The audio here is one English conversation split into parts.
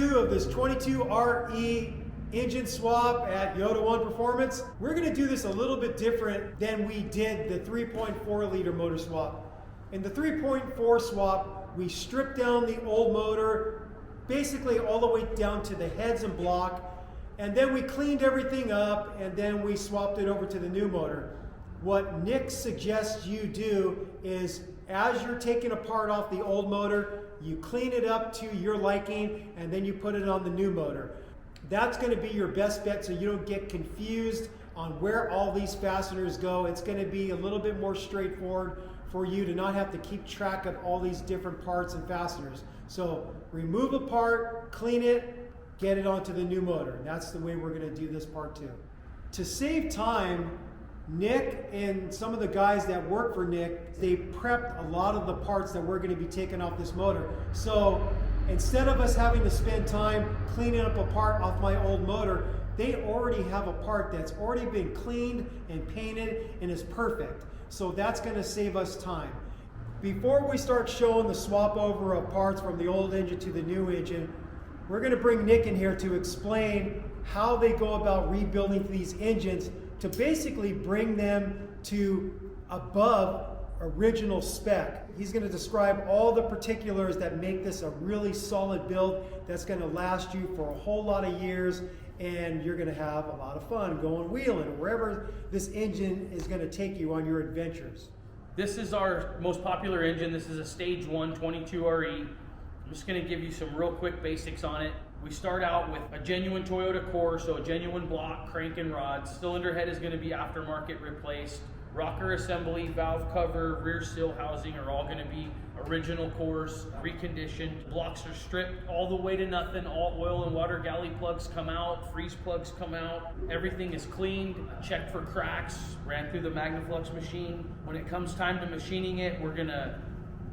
2 of this 22RE engine swap at Yota1 Performance. We're going to do this a little bit different than we did the 3.4 liter motor swap. In the 3.4 swap, we stripped down the old motor, basically all the way down to the heads and block, and then we cleaned everything up, and then we swapped it over to the new motor. What Nick suggests you do is, as you're taking a part off the old motor, you clean it up to your liking, and then you put it on the new motor. That's going to be your best bet so you don't get confused on where all these fasteners go. It's going to be a little bit more straightforward for you to not have to keep track of all these different parts and fasteners. So remove a part, clean it, get it onto the new motor. And that's the way we're going to do this part too. To save time, Nick and some of the guys that work for Nick, they prepped a lot of the parts that we're going to be taking off this motor. So instead of us having to spend time cleaning up a part off my old motor, they already have a part that's already been cleaned and painted and is perfect. So that's going to save us time. Before we start showing the swap over of parts from the old engine to the new engine, we're going to bring Nick in here to explain how they go about rebuilding these engines to basically bring them to above original spec. He's going to describe all the particulars that make this a really solid build that's going to last you for a whole lot of years, and you're going to have a lot of fun going wheeling wherever this engine is going to take you on your adventures. This is our most popular engine. This is a Stage 1 22RE. I'm just going to give you some real quick basics on it. We start out with a genuine Toyota core, so a genuine block, crank, and rods. Cylinder head is going to be aftermarket replaced. Rocker assembly, valve cover, rear seal housing are all going to be original cores, reconditioned. Blocks are stripped all the way to nothing. All oil and water galley plugs come out, freeze plugs come out. Everything is cleaned, checked for cracks, ran through the Magnaflux machine. When it comes time to machining it, we're going to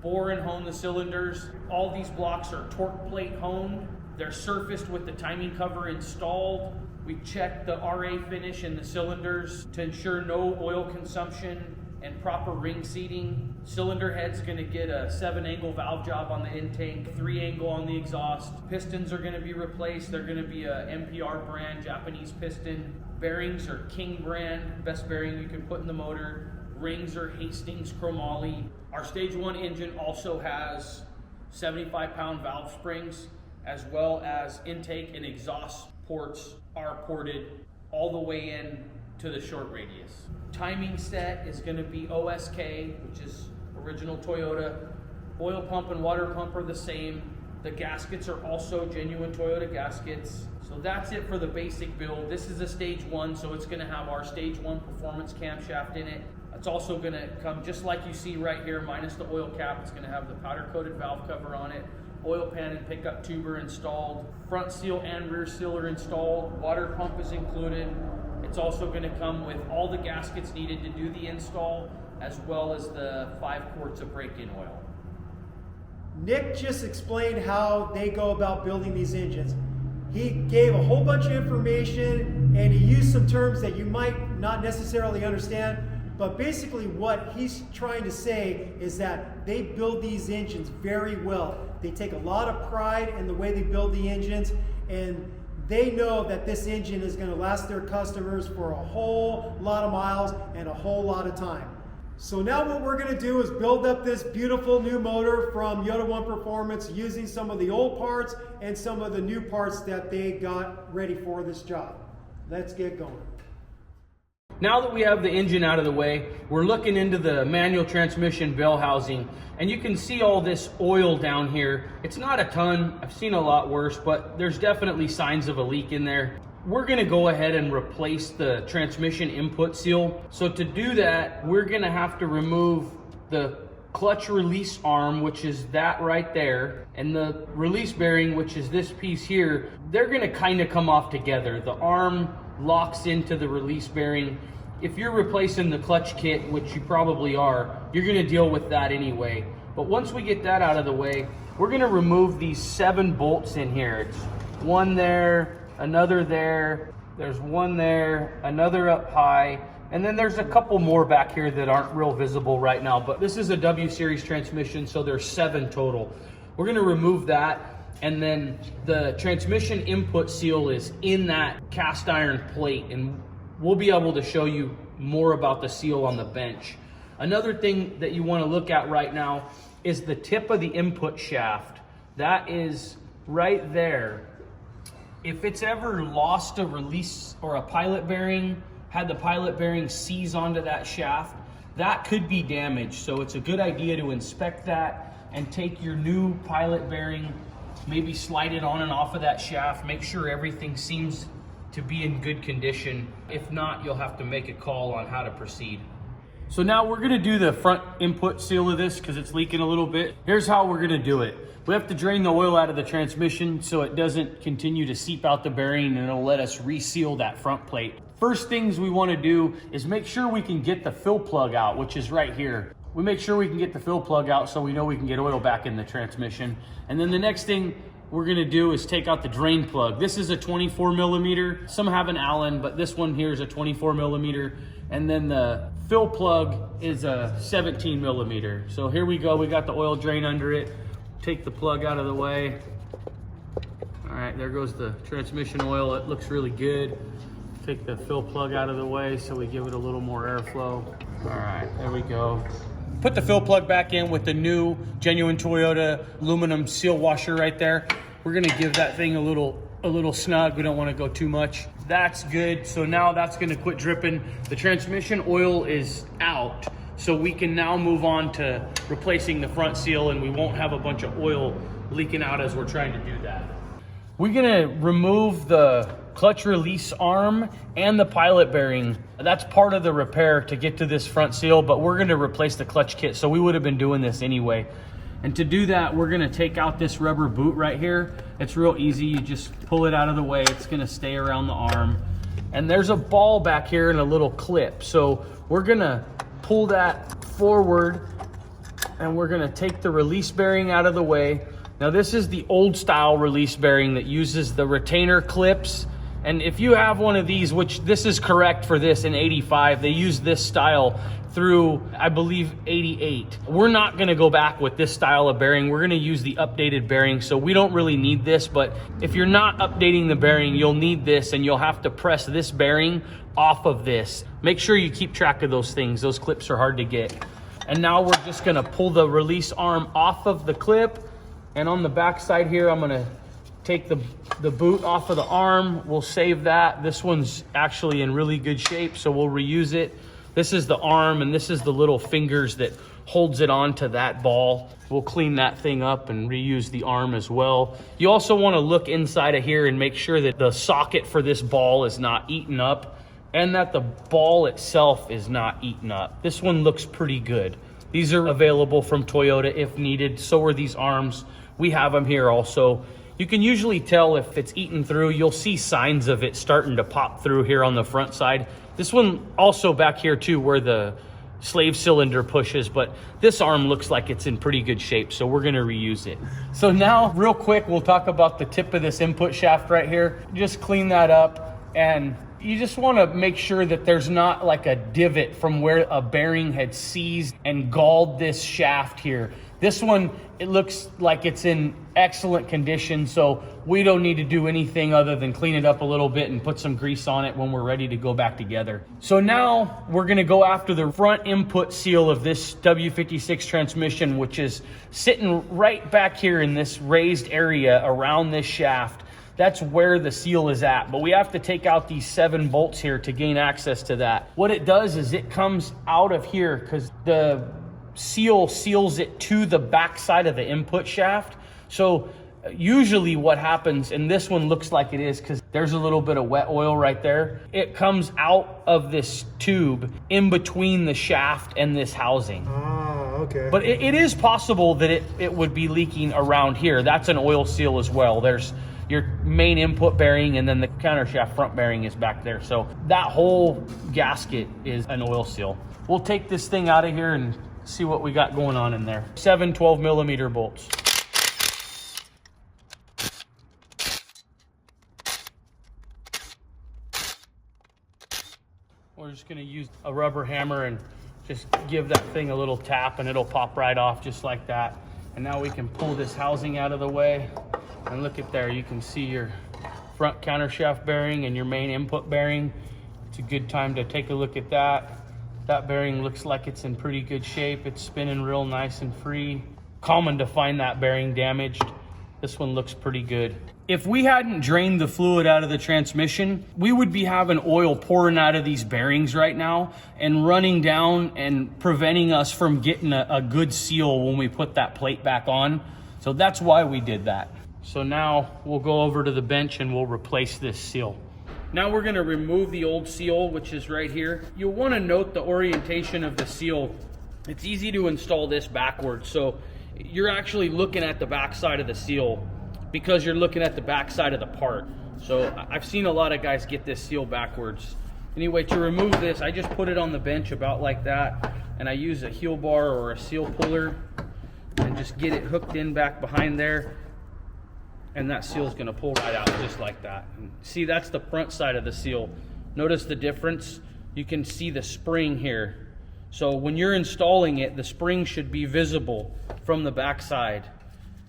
bore and hone the cylinders. All these blocks are torque plate honed. They're surfaced with the timing cover installed. We check the RA finish in the cylinders to ensure no oil consumption and proper ring seating. Cylinder head's going to get a 7-angle valve job on the intake, 3-angle on the exhaust. Pistons are going to be replaced. They're going to be a MPR brand, Japanese piston. Bearings are King brand, best bearing you can put in the motor. Rings are Hastings chromoly. Our Stage 1 engine also has 75-pound valve springs, as well as intake and exhaust ports are ported all the way in to the short radius. Timing set is going to be OSK, which is original Toyota. Oil pump and water pump are the same. The gaskets are also genuine Toyota gaskets. So that's it for the basic build. This is a Stage 1, so it's going to have our Stage 1 Performance camshaft in it. It's also going to come just like you see right here, minus the oil cap. It's going to have the powder-coated valve cover on it. Oil pan and pickup tuber installed. Front seal and rear seal are installed. Water pump is included. It's also going to come with all the gaskets needed to do the install, as well as the 5 quarts of break-in oil. Nick just explained how they go about building these engines. He gave a whole bunch of information, and he used some terms that you might not necessarily understand, but basically what he's trying to say is that they build these engines very well. They take a lot of pride in the way they build the engines, and they know that this engine is going to last their customers for a whole lot of miles and a whole lot of time. So now what we're going to do is build up this beautiful new motor from Yota1 Performance using some of the old parts and some of the new parts that they got ready for this job. Let's get going. Now that we have the engine out of the way, we're looking into the manual transmission bell housing, and you can see all this oil down here. It's not a ton, I've seen a lot worse, but there's definitely signs of a leak in there. We're gonna go ahead and replace the transmission input seal. So to do that, we're gonna have to remove the clutch release arm, which is that right there, and the release bearing, which is this piece here. They're gonna kind of come off together. The arm locks into the release bearing. If you're replacing the clutch kit, which you probably are, you're gonna deal with that anyway. But once we get that out of the way, we're gonna remove these 7 bolts in here. It's one there, another there, there's one there, another up high, and then there's a couple more back here that aren't real visible right now, but this is a W series transmission, so there's 7 total. We're gonna remove that, And then the transmission input seal is in that cast iron plate, and we'll be able to show you more about the seal on the bench. Another thing that you want to look at right now is the tip of the input shaft. That is right there. If it's ever lost a release or a pilot bearing, had the pilot bearing seize onto that shaft, that could be damaged. So it's a good idea to inspect that and take your new pilot bearing, maybe slide it on and off of that shaft, make sure everything seems to be in good condition. If not, you'll have to make a call on how to proceed. So now we're gonna do the front input seal of this because it's leaking a little bit. Here's how we're gonna do it. We have to drain the oil out of the transmission so it doesn't continue to seep out the bearing, and it'll let us reseal that front plate. First things we wanna do is make sure we can get the fill plug out, which is right here. We make sure we can get the fill plug out so we know we can get oil back in the transmission. And then the next thing we're gonna do is take out the drain plug. This is a 24 millimeter. Some have an Allen, but this one here is a 24 millimeter. And then the fill plug is a 17 millimeter. So here we go, we got the oil drain under it. Take the plug out of the way. All right, there goes the transmission oil. It looks really good. Take the fill plug out of the way so we give it a little more airflow. All right, there we go. Put the fill plug back in with the new genuine Toyota aluminum seal washer right there. We're gonna give that thing a little snug. We don't wanna go too much. That's good. So now that's gonna quit dripping. The transmission oil is out. So we can now move on to replacing the front seal, and we won't have a bunch of oil leaking out as we're trying to do that. We're gonna remove the clutch release arm and the pilot bearing. That's part of the repair to get to this front seal, but we're gonna replace the clutch kit, so we would have been doing this anyway. And to do that, we're gonna take out this rubber boot right here. It's real easy, you just pull it out of the way. It's gonna stay around the arm. And there's a ball back here and a little clip. So we're gonna pull that forward, and we're gonna take the release bearing out of the way. Now this is the old style release bearing that uses the retainer clips. And if you have one of these, which this is correct for this in 85, they use this style through, I believe, 88. We're not gonna go back with this style of bearing. We're gonna use the updated bearing, so we don't really need this, but if you're not updating the bearing, you'll need this, and you'll have to press this bearing off of this. Make sure you keep track of those things. Those clips are hard to get. And now we're just gonna pull the release arm off of the clip, and on the back side here, I'm gonna take the boot off of the arm. We'll save that. This one's actually in really good shape, so we'll reuse it. This is the arm, and this is the little fingers that holds it onto that ball. We'll clean that thing up and reuse the arm as well. You also want to look inside of here and make sure that the socket for this ball is not eaten up and that the ball itself is not eaten up. This one looks pretty good. These are available from Toyota if needed. So are these arms. We have them here also. You can usually tell if it's eaten through. You'll see signs of it starting to pop through here on the front side. This one also back here too, where the slave cylinder pushes, but this arm looks like it's in pretty good shape, so we're gonna reuse it. So now, real quick, we'll talk about the tip of this input shaft right here. Just clean that up, and you just wanna make sure that there's not like a divot from where a bearing had seized and galled this shaft here. This one, it looks like it's in excellent condition, so we don't need to do anything other than clean it up a little bit and put some grease on it when we're ready to go back together. So now we're gonna go after the front input seal of this W56 transmission, which is sitting right back here in this raised area around this shaft. That's where the seal is at, but we have to take out these 7 bolts here to gain access to that. What it does is it comes out of here because the seal seals it to the back side of the input shaft. So usually what happens, and this one looks like it is because there's a little bit of wet oil right there, it comes out of this tube in between the shaft and this housing. Oh, okay. But it is possible that it would be leaking around here. That's an oil seal as well. There's your main input bearing, and then the countershaft front bearing is back there. So that whole gasket is an oil seal. We'll take this thing out of here and see what we got going on in there. 7 12 millimeter bolts. We're just gonna use a rubber hammer and just give that thing a little tap, and it'll pop right off just like that. And now we can pull this housing out of the way. And look at there, you can see your front countershaft bearing and your main input bearing. It's a good time to take a look at that. That bearing looks like it's in pretty good shape. It's spinning real nice and free. Common to find that bearing damaged. This one looks pretty good. If we hadn't drained the fluid out of the transmission, we would be having oil pouring out of these bearings right now and running down and preventing us from getting a good seal when we put that plate back on. So that's why we did that. So now we'll go over to the bench and we'll replace this seal. Now we're gonna remove the old seal, which is right here. You'll wanna note the orientation of the seal. It's easy to install this backwards. So you're actually looking at the back side of the seal because you're looking at the back side of the part. So I've seen a lot of guys get this seal backwards. Anyway, to remove this, I just put it on the bench about like that, and I use a heel bar or a seal puller and just get it hooked in back behind there. And that seal is gonna pull right out just like that. And see, that's the front side of the seal. Notice the difference? You can see the spring here. So when you're installing it, the spring should be visible from the back side.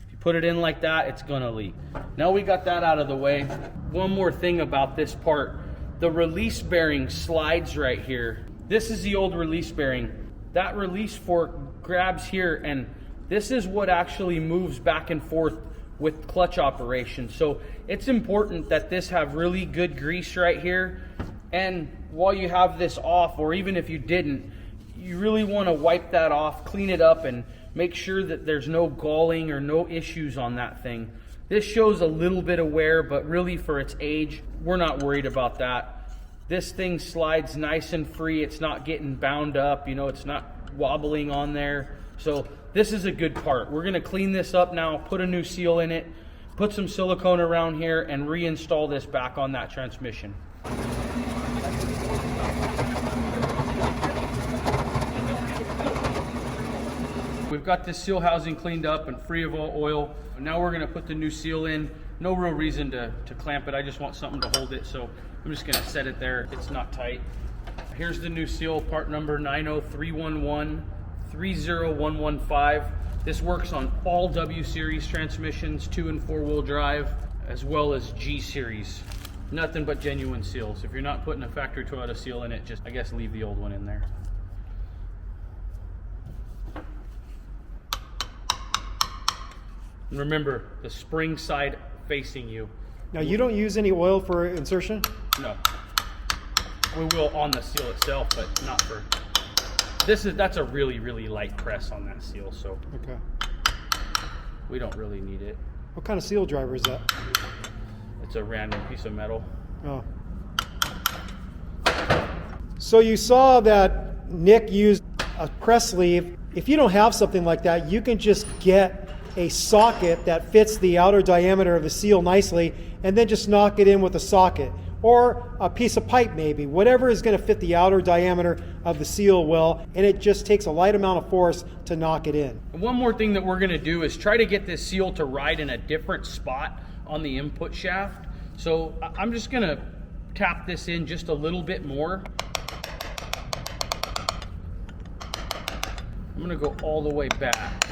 If you put it in like that, it's gonna leak. Now we got that out of the way. One more thing about this part. The release bearing slides right here. This is the old release bearing. That release fork grabs here, and this is what actually moves back and forth with clutch operation. So it's important that this have really good grease right here. And while you have this off, or even if you didn't, you really want to wipe that off, clean it up, and make sure that there's no galling or no issues on that thing. This shows a little bit of wear, but really for its age, we're not worried about that. This thing slides nice and free. It's not getting bound up, you know, it's not wobbling on there. So this is a good part. We're gonna clean this up now, put a new seal in it, put some silicone around here, and reinstall this back on that transmission. We've got this seal housing cleaned up and free of all oil. Now we're gonna put the new seal in. No real reason to clamp it. I just want something to hold it, so I'm just gonna set it there. It's not tight. Here's the new seal, part number 90311-30115. This works on all W series transmissions, 2 and 4 wheel drive, as well as G series. Nothing but genuine seals. If you're not putting a factory Toyota seal in it, just, I guess, leave the old one in there. And remember, the spring side facing you. Now you don't use any oil for insertion? No. We will on the seal itself, but not for... That's a really, really light press on that seal, so... Okay. We don't really need it. What kind of seal driver is that? It's a random piece of metal. Oh. So you saw that Nick used a press sleeve. If you don't have something like that, you can just get a socket that fits the outer diameter of the seal nicely, and then just knock it in with a socket. Or a piece of pipe maybe, whatever is going to fit the outer diameter of the seal well, and it just takes a light amount of force to knock it in. One more thing that we're going to do is try to get this seal to ride in a different spot on the input shaft. So I'm just going to tap this in just a little bit more. I'm going to go all the way back.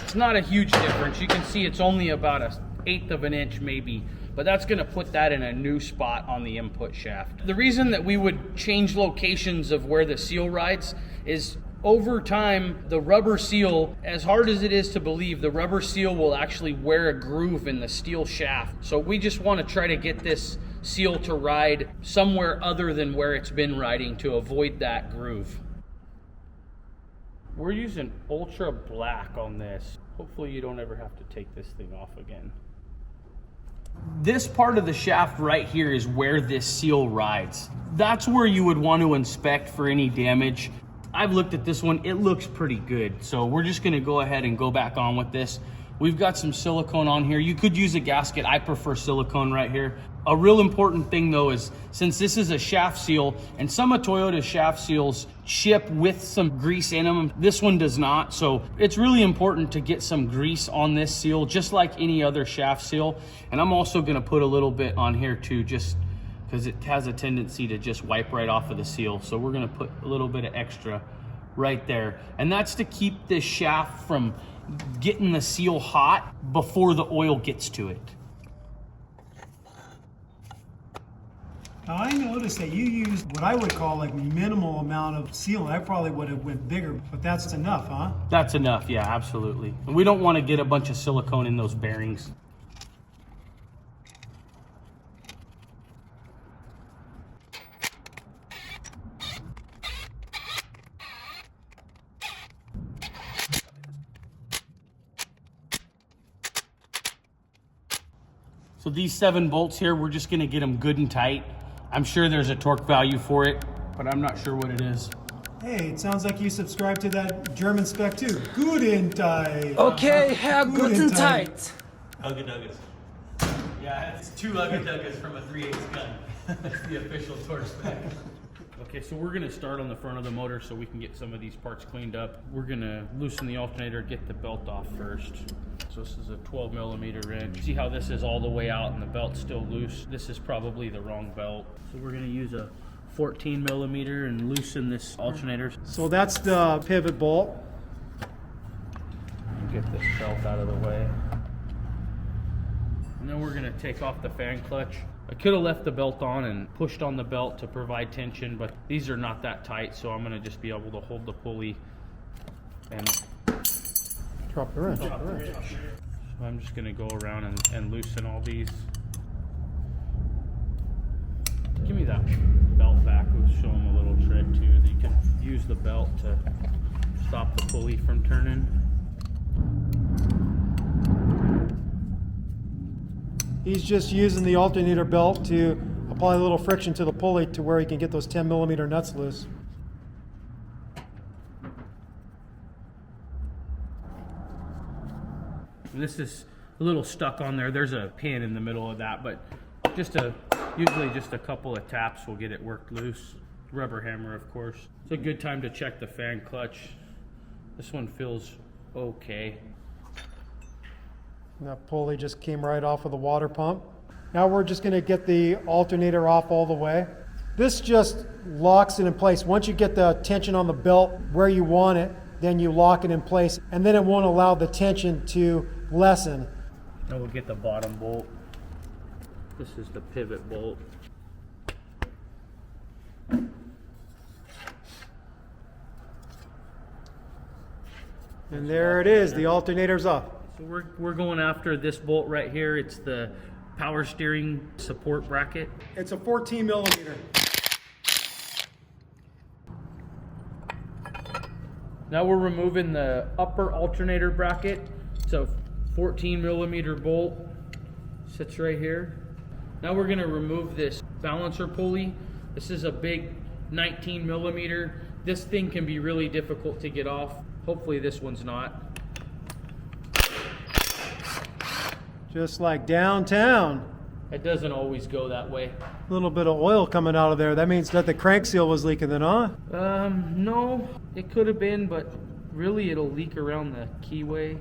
It's not a huge difference. You can see it's only about 1/8 of an inch maybe, but that's gonna put that in a new spot on the input shaft. The reason that we would change locations of where the seal rides is over time, the rubber seal, as hard as it is to believe, the rubber seal will actually wear a groove in the steel shaft. So we just wanna try to get this seal to ride somewhere other than where it's been riding to avoid that groove. We're using ultra black on this. Hopefully you don't ever have to take this thing off again. This part of the shaft right here is where this seal rides. That's where you would want to inspect for any damage. I've looked at this one, it looks pretty good. So we're just gonna go ahead and go back on with this. We've got some silicone on here. You could use a gasket. I prefer silicone right here. A real important thing though is, since this is a shaft seal, and some of Toyota's shaft seals ship with some grease in them, this one does not. So it's really important to get some grease on this seal, just like any other shaft seal. And I'm also gonna put a little bit on here too, just because it has a tendency to just wipe right off of the seal. So we're gonna put a little bit of extra right there. And that's to keep this shaft from getting the seal hot before the oil gets to it. Now I noticed that you used what I would call like minimal amount of sealant. I probably would have went bigger, but that's enough, huh? That's enough, yeah, absolutely. And we don't want to get a bunch of silicone in those bearings. So these 7 bolts here, we're just gonna get them good and tight. I'm sure there's a torque value for it, but I'm not sure what it is. Hey, it sounds like you subscribe to that German spec too. Good and tight. Okay, Herr Guten Tight. Ugga-duggas. Yeah, it's 2 ugga-duggas from a 3/8 gun. That's the official torque spec. Okay, so we're gonna start on the front of the motor so we can get some of these parts cleaned up. We're gonna loosen the alternator, get the belt off first. So this is a 12mm wrench. See how this is all the way out and the belt's still loose? This is probably the wrong belt. So we're gonna use a 14mm and loosen this alternator. So that's the pivot bolt. Get this belt out of the way. And then we're gonna take off the fan clutch. I could have left the belt on and pushed on the belt to provide tension, but these are not that tight, so I'm gonna just be able to hold the pulley and Drop the wrench. So I'm just gonna go around and loosen all these. Give me that belt back. We'll show them a little trick too. You can use the belt to stop the pulley from turning. He's just using the alternator belt to apply a little friction to the pulley to where he can get those 10mm nuts loose. This is a little stuck on there. There's a pin in the middle of that, but usually just a couple of taps will get it worked loose. Rubber hammer, of course. It's a good time to check the fan clutch. This one feels okay. And that pulley just came right off of the water pump. Now we're just going to get the alternator off all the way. This just locks it in place. Once you get the tension on the belt where you want it, then you lock it in place, and then it won't allow the tension to lessen. Now we'll get the bottom bolt. This is the pivot bolt. And there it is, the alternator's off. So we're going after this bolt right here. It's the power steering support bracket. It's a 14mm. Now we're removing the upper alternator bracket. It's a 14mm bolt. Sits right here. Now we're gonna remove this balancer pulley. This is a big 19mm. This thing can be really difficult to get off. Hopefully this one's not. Just like downtown. It doesn't always go that way. A little bit of oil coming out of there. That means that the crank seal was leaking then, huh? No, it could have been, but really it'll leak around the keyway.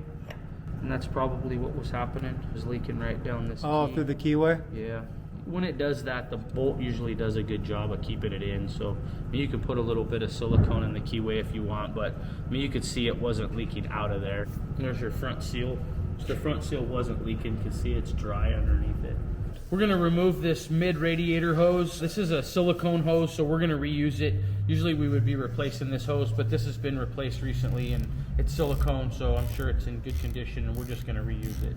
And that's probably what was happening, was leaking right down this Oh, key. through the keyway? Yeah. When it does that, the bolt usually does a good job of keeping it in. So I mean, you can put a little bit of silicone in the keyway if you want, but I mean, you could see it wasn't leaking out of there. And there's your front seal. So the front seal wasn't leaking. You can see it's dry underneath it. We're gonna remove this mid radiator hose. This is a silicone hose, so we're gonna reuse it. Usually we would be replacing this hose, but this has been replaced recently and it's silicone, so I'm sure it's in good condition and we're just gonna reuse it.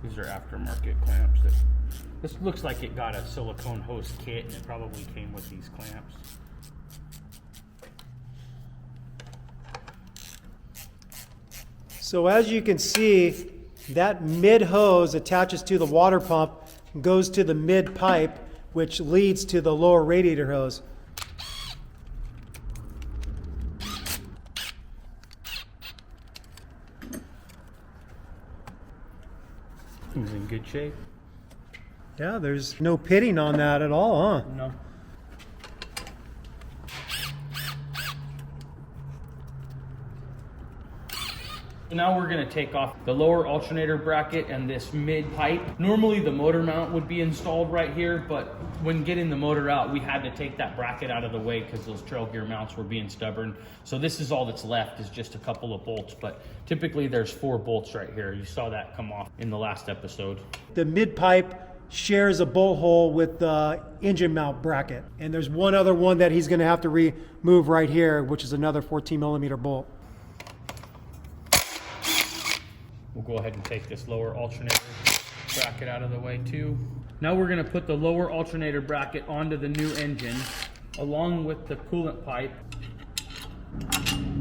These are aftermarket clamps. This looks like it got a silicone hose kit and it probably came with these clamps. So as you can see, that mid hose attaches to the water pump and goes to the mid pipe, which leads to the lower radiator hose. It's in good shape. Yeah, there's no pitting on that at all, huh? No. Now we're gonna take off the lower alternator bracket and this mid pipe. Normally the motor mount would be installed right here, but when getting the motor out, we had to take that bracket out of the way because those trail gear mounts were being stubborn. So this is all that's left, is just a couple of bolts, but typically there's 4 bolts right here. You saw that come off in the last episode. The mid pipe shares a bolt hole with the engine mount bracket. And there's one other one that he's gonna have to remove right here, which is another 14mm bolt. We'll go ahead and take this lower alternator bracket out of the way too. Now we're gonna put the lower alternator bracket onto the new engine along with the coolant pipe.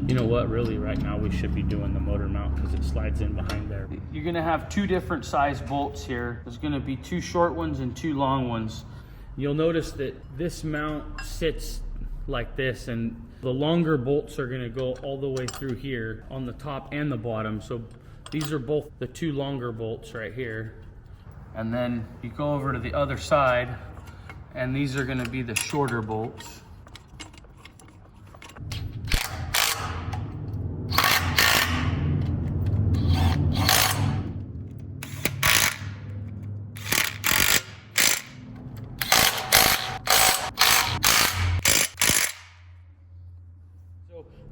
You know what, really right now we should be doing the motor mount because it slides in behind there. You're gonna have 2 different size bolts here. There's gonna be 2 short ones and 2 long ones. You'll notice that this mount sits like this, and the longer bolts are gonna go all the way through here on the top and the bottom. So these are both the 2 longer bolts right here. And then you go over to the other side, and these are gonna be the shorter bolts.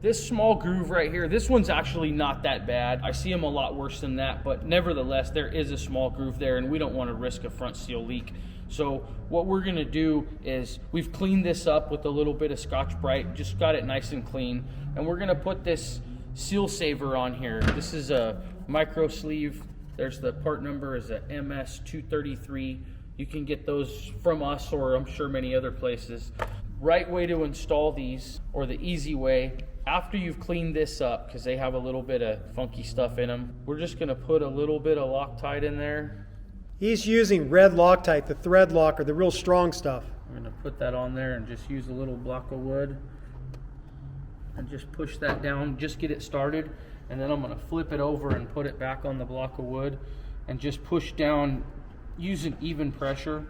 This small groove right here, this one's actually not that bad. I see them a lot worse than that, but nevertheless, there is a small groove there, and we don't want to risk a front seal leak. So what we're gonna do is, we've cleaned this up with a little bit of Scotch-Brite, just got it nice and clean, and we're gonna put this seal saver on here. This is a micro sleeve. There's the part number is a MS233. You can get those from us, or I'm sure many other places. Right way to install these, or the easy way, after you've cleaned this up, because they have a little bit of funky stuff in them, we're just gonna put a little bit of Loctite in there. He's using red Loctite, the thread lock, or the real strong stuff. I'm gonna put that on there and just use a little block of wood and just push that down, just get it started. And then I'm gonna flip it over and put it back on the block of wood and just push down using even pressure.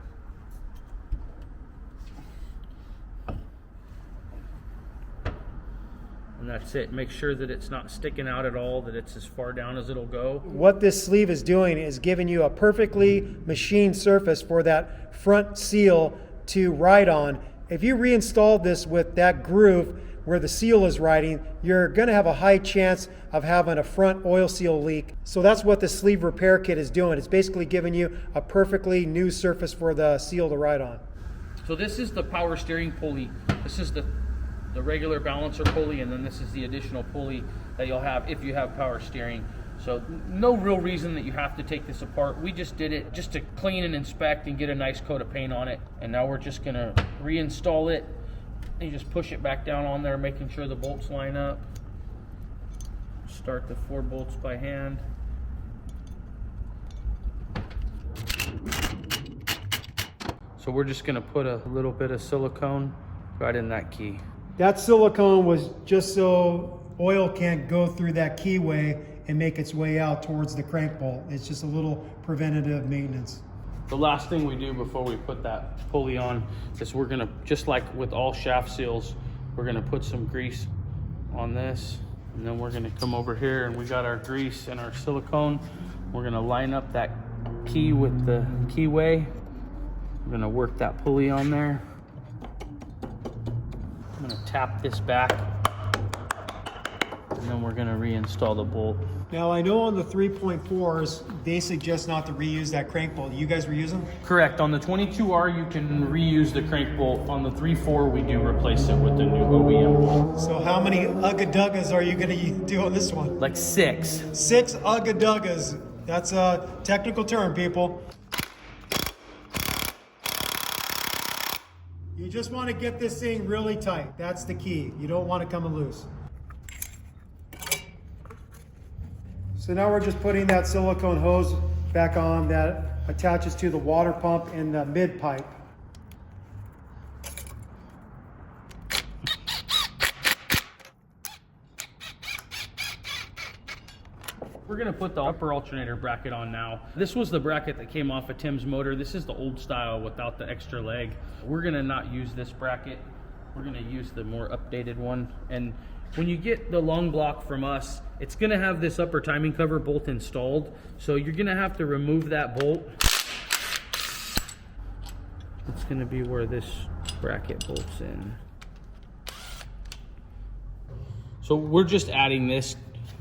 And that's it. Make sure that it's not sticking out at all, that it's as far down as it'll go. What this sleeve is doing is giving you a perfectly machined surface for that front seal to ride on. If you reinstalled this with that groove where the seal is riding, you're gonna have a high chance of having a front oil seal leak. So that's what the sleeve repair kit is doing. It's basically giving you a perfectly new surface for the seal to ride on. So this is the power steering pulley. This is the regular balancer pulley, and then this is the additional pulley that you'll have if you have power steering. So no real reason that you have to take this apart. We just did it just to clean and inspect and get a nice coat of paint on it. And now we're just gonna reinstall it. And you just push it back down on there, making sure the bolts line up. Start the 4 bolts by hand. So we're just gonna put a little bit of silicone right in that key. That silicone was just so oil can't go through that keyway and make its way out towards the crank bolt. It's just a little preventative maintenance. The last thing we do before we put that pulley on is we're gonna, just like with all shaft seals, we're gonna put some grease on this, and then we're gonna come over here and we got our grease and our silicone. We're gonna line up that key with the keyway. We're gonna work that pulley on there. I'm gonna tap this back, and then we're gonna reinstall the bolt. Now I know on the 3.4s, they suggest not to reuse that crank bolt. You guys reuse them? Correct. On the 22R, you can reuse the crank bolt. On the 3.4, we do replace it with the new OEM bolt. So how many Ugga-Duggas are you gonna do on this one? Like 6. 6 Ugga-Duggas. That's a technical term, people. You just want to get this thing really tight. That's the key. You don't want it coming loose. So now we're just putting that silicone hose back on that attaches to the water pump in the mid pipe. We're gonna put the upper alternator bracket on now. This was the bracket that came off of Tim's motor. This is the old style without the extra leg. We're gonna not use this bracket. We're gonna use the more updated one. And When you get the long block from us, it's gonna have this upper timing cover bolt installed. So you're gonna have to remove that bolt. It's gonna be where this bracket bolts in. So we're just adding this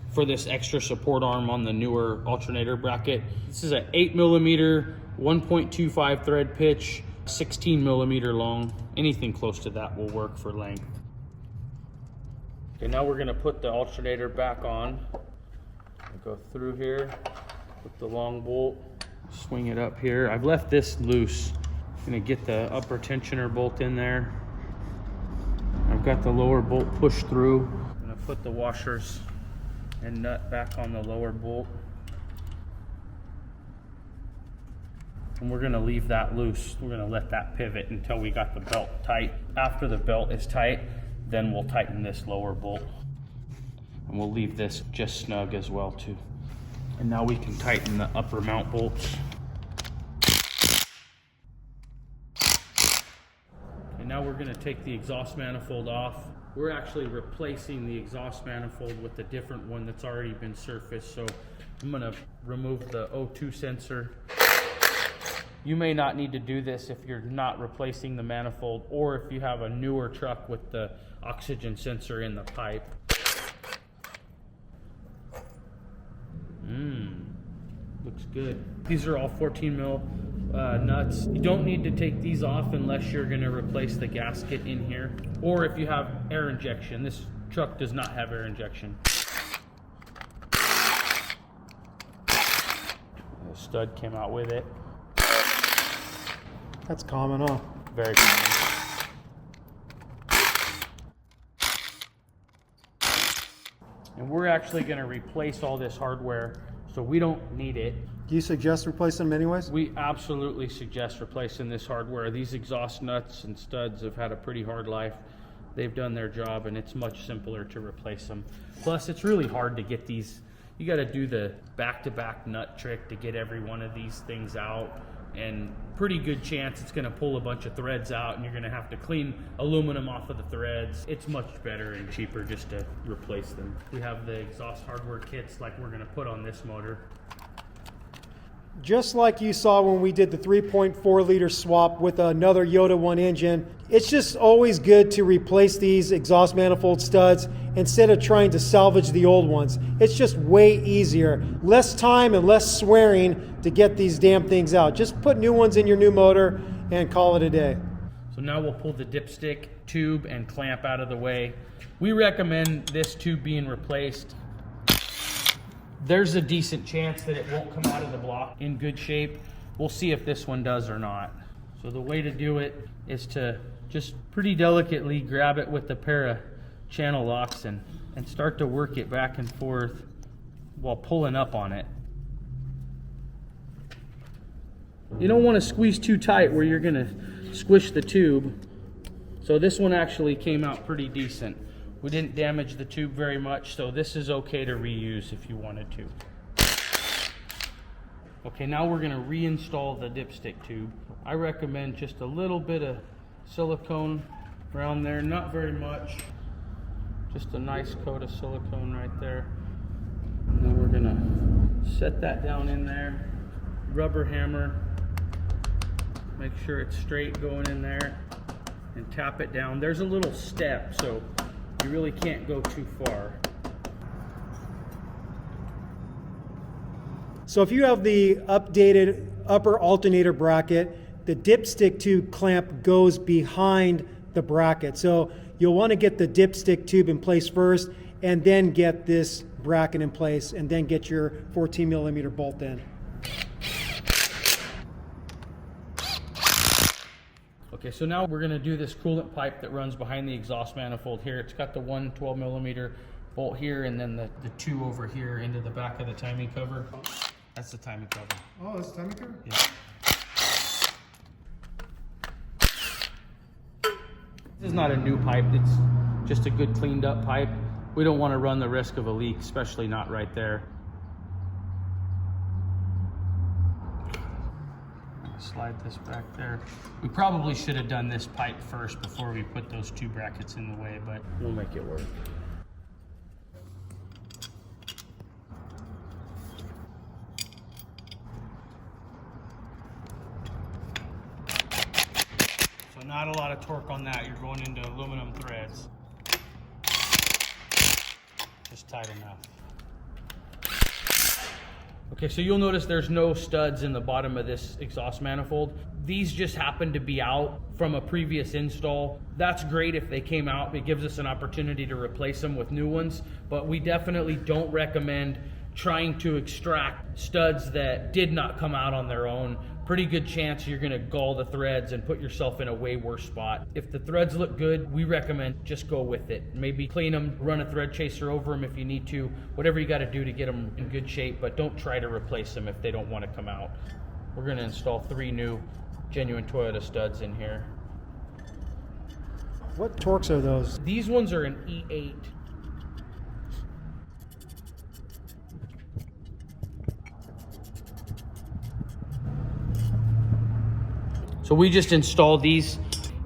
for this extra support arm on the newer alternator bracket. This is an 8mm, 1.25 thread pitch, 16mm long. Anything close to that will work for length. Okay, now we're gonna put the alternator back on. Go through here with the long bolt, swing it up here. I've left this loose. I'm gonna get the upper tensioner bolt in there. I've got the lower bolt pushed through. I'm gonna put the washers and nut back on the lower bolt. And we're gonna leave that loose. We're gonna let that pivot until we got the belt tight. After the belt is tight, then we'll tighten this lower bolt. And we'll leave this just snug as well too. And now we can tighten the upper mount bolts. And now we're gonna take the exhaust manifold off. We're actually replacing the exhaust manifold with a different one that's already been surfaced. So I'm gonna remove the O2 sensor. You may not need to do this if you're not replacing the manifold, or if you have a newer truck with the oxygen sensor in the pipe. Looks good. These are all 14 mil nuts. You don't need to take these off unless you're gonna replace the gasket in here, or if you have air injection. This truck does not have air injection. The stud came out with it. That's common, huh? Very common. And we're actually going to replace all this hardware, so we don't need it. Do you suggest replacing them anyways? We absolutely suggest replacing this hardware. These exhaust nuts and studs have had a pretty hard life. They've done their job, and it's much simpler to replace them. Plus, it's really hard to get these. You got to do the back-to-back nut trick to get every one of these things out. And pretty good chance it's going to pull a bunch of threads out, and you're going to have to clean aluminum off of the threads. It's much better and cheaper just to replace them. We have the exhaust hardware kits like we're going to put on this motor. Just like you saw when we did the 3.4 liter swap with another Yota1 engine, it's just always good to replace these exhaust manifold studs instead of trying to salvage the old ones. It's just way easier. Less time and less swearing to get these damn things out. Just put new ones in your new motor and call it a day. So now we'll pull the dipstick tube and clamp out of the way. We recommend this tube being replaced. There's a decent chance that it won't come out of the block in good shape. We'll see if this one does or not. So the way to do it is to just pretty delicately grab it with a pair of channel locks and start to work it back and forth while pulling up on it. You don't want to squeeze too tight where you're gonna squish the tube. So this one actually came out pretty decent. We didn't damage the tube very much, so this is okay to reuse if you wanted to. Okay, now we're gonna reinstall the dipstick tube. I recommend just a little bit of silicone around there, not very much. Just a nice coat of silicone right there. Now we're gonna set that down in there, rubber hammer, make sure it's straight going in there, and tap it down. There's a little step, so you really can't go too far. So if you have the updated upper alternator bracket, the dipstick tube clamp goes behind the bracket. So you'll want to get the dipstick tube in place first, and then get this bracket in place, and then get your 14mm bolt in. Okay, so now we're gonna do this coolant pipe that runs behind the exhaust manifold here. It's got the one 12mm bolt here, and then the two over here into the back of the timing cover. That's the timing cover. Oh, that's the timing cover? Yeah. This is not a new pipe, it's just a good cleaned up pipe. We don't want to run the risk of a leak, especially not right there. Slide this back there. We probably should have done this pipe first before we put those two brackets in the way, but we'll make it work. of torque on that. You're going into aluminum threads. Just tight enough. Okay, so you'll notice there's no studs in the bottom of this exhaust manifold. These just happen to be out from a previous install. That's great if they came out. It gives us an opportunity to replace them with new ones, but we definitely don't recommend trying to extract studs that did not come out on their own. Pretty good chance you're gonna gall the threads and put yourself in a way worse spot. If the threads look good, we recommend just go with it. Maybe clean them, run a thread chaser over them if you need to, whatever you gotta do to get them in good shape, but don't try to replace them if they don't wanna come out. We're gonna install 3 new genuine Toyota studs in here. What torques are those? These ones are an E8. So we just installed these,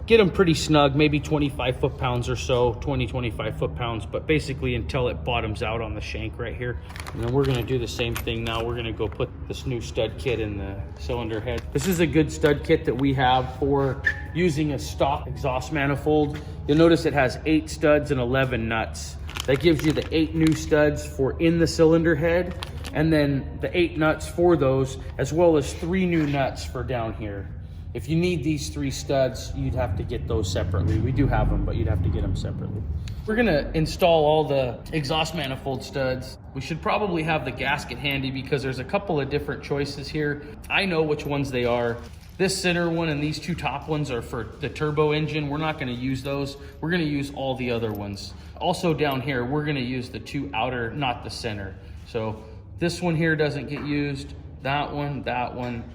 get them pretty snug, maybe 25 foot-pounds or so, 25 foot-pounds, but basically until it bottoms out on the shank right here. And then we're gonna do the same thing now. We're gonna go put this new stud kit in the cylinder head. This is a good stud kit that we have for using a stock exhaust manifold. You'll notice it has 8 studs and 11 nuts. That gives you the 8 new studs for in the cylinder head, and then the 8 nuts for those, as well as 3 new nuts for down here. If you need these 3 studs, you'd have to get those separately. We do have them, but you'd have to get them separately. We're gonna install all the exhaust manifold studs. We should probably have the gasket handy because there's a couple of different choices here. I know which ones they are. This center one and these 2 top ones are for the turbo engine. We're not gonna use those. We're gonna use all the other ones. Also down here, we're gonna use the 2 outer, not the center. So this one here doesn't get used. That one,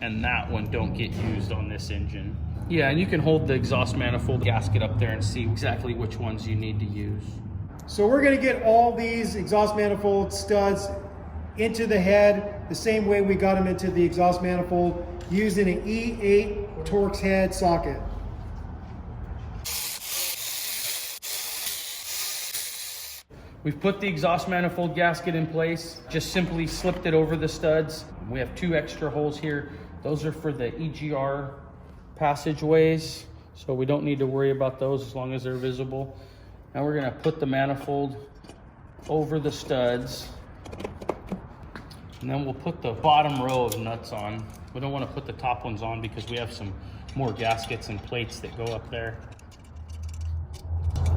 and that one don't get used on this engine. Yeah, and you can hold the exhaust manifold gasket up there and see exactly which ones you need to use. So we're gonna get all these exhaust manifold studs into the head the same way we got them into the exhaust manifold using an E8 Torx head socket. We've put the exhaust manifold gasket in place, just simply slipped it over the studs. We have 2 extra holes here. Those are for the EGR passageways, so we don't need to worry about those as long as they're visible. Now we're gonna put the manifold over the studs, and then we'll put the bottom row of nuts on. We don't wanna put the top ones on because we have some more gaskets and plates that go up there.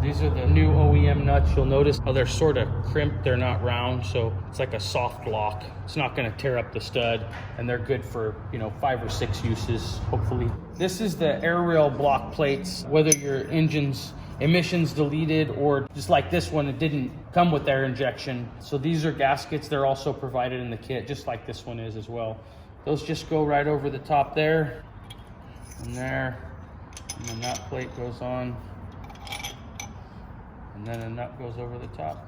These are the new OEM nuts. You'll notice how they're sort of crimped. They're not round, so it's like a soft lock. It's not gonna tear up the stud, and they're good for, 5 or 6 uses, hopefully. This is the air rail block plates, whether your engine's emissions deleted or just like this one, it didn't come with air injection. So these are gaskets. They're also provided in the kit, just like this one is as well. Those just go right over the top there, and there, and then that plate goes on. And then a nut goes over the top.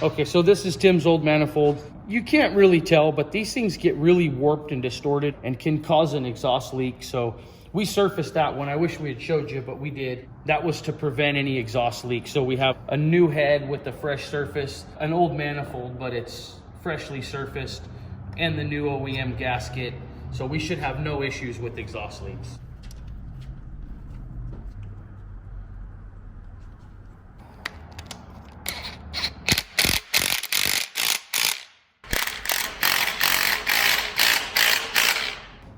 Okay, so this is Tim's old manifold. You can't really tell, but these things get really warped and distorted and can cause an exhaust leak. So we surfaced that one. I wish we had showed you, but we did. That was to prevent any exhaust leak. So we have a new head with the fresh surface, an old manifold, but it's freshly surfaced, and the new OEM gasket. So we should have no issues with exhaust leaks.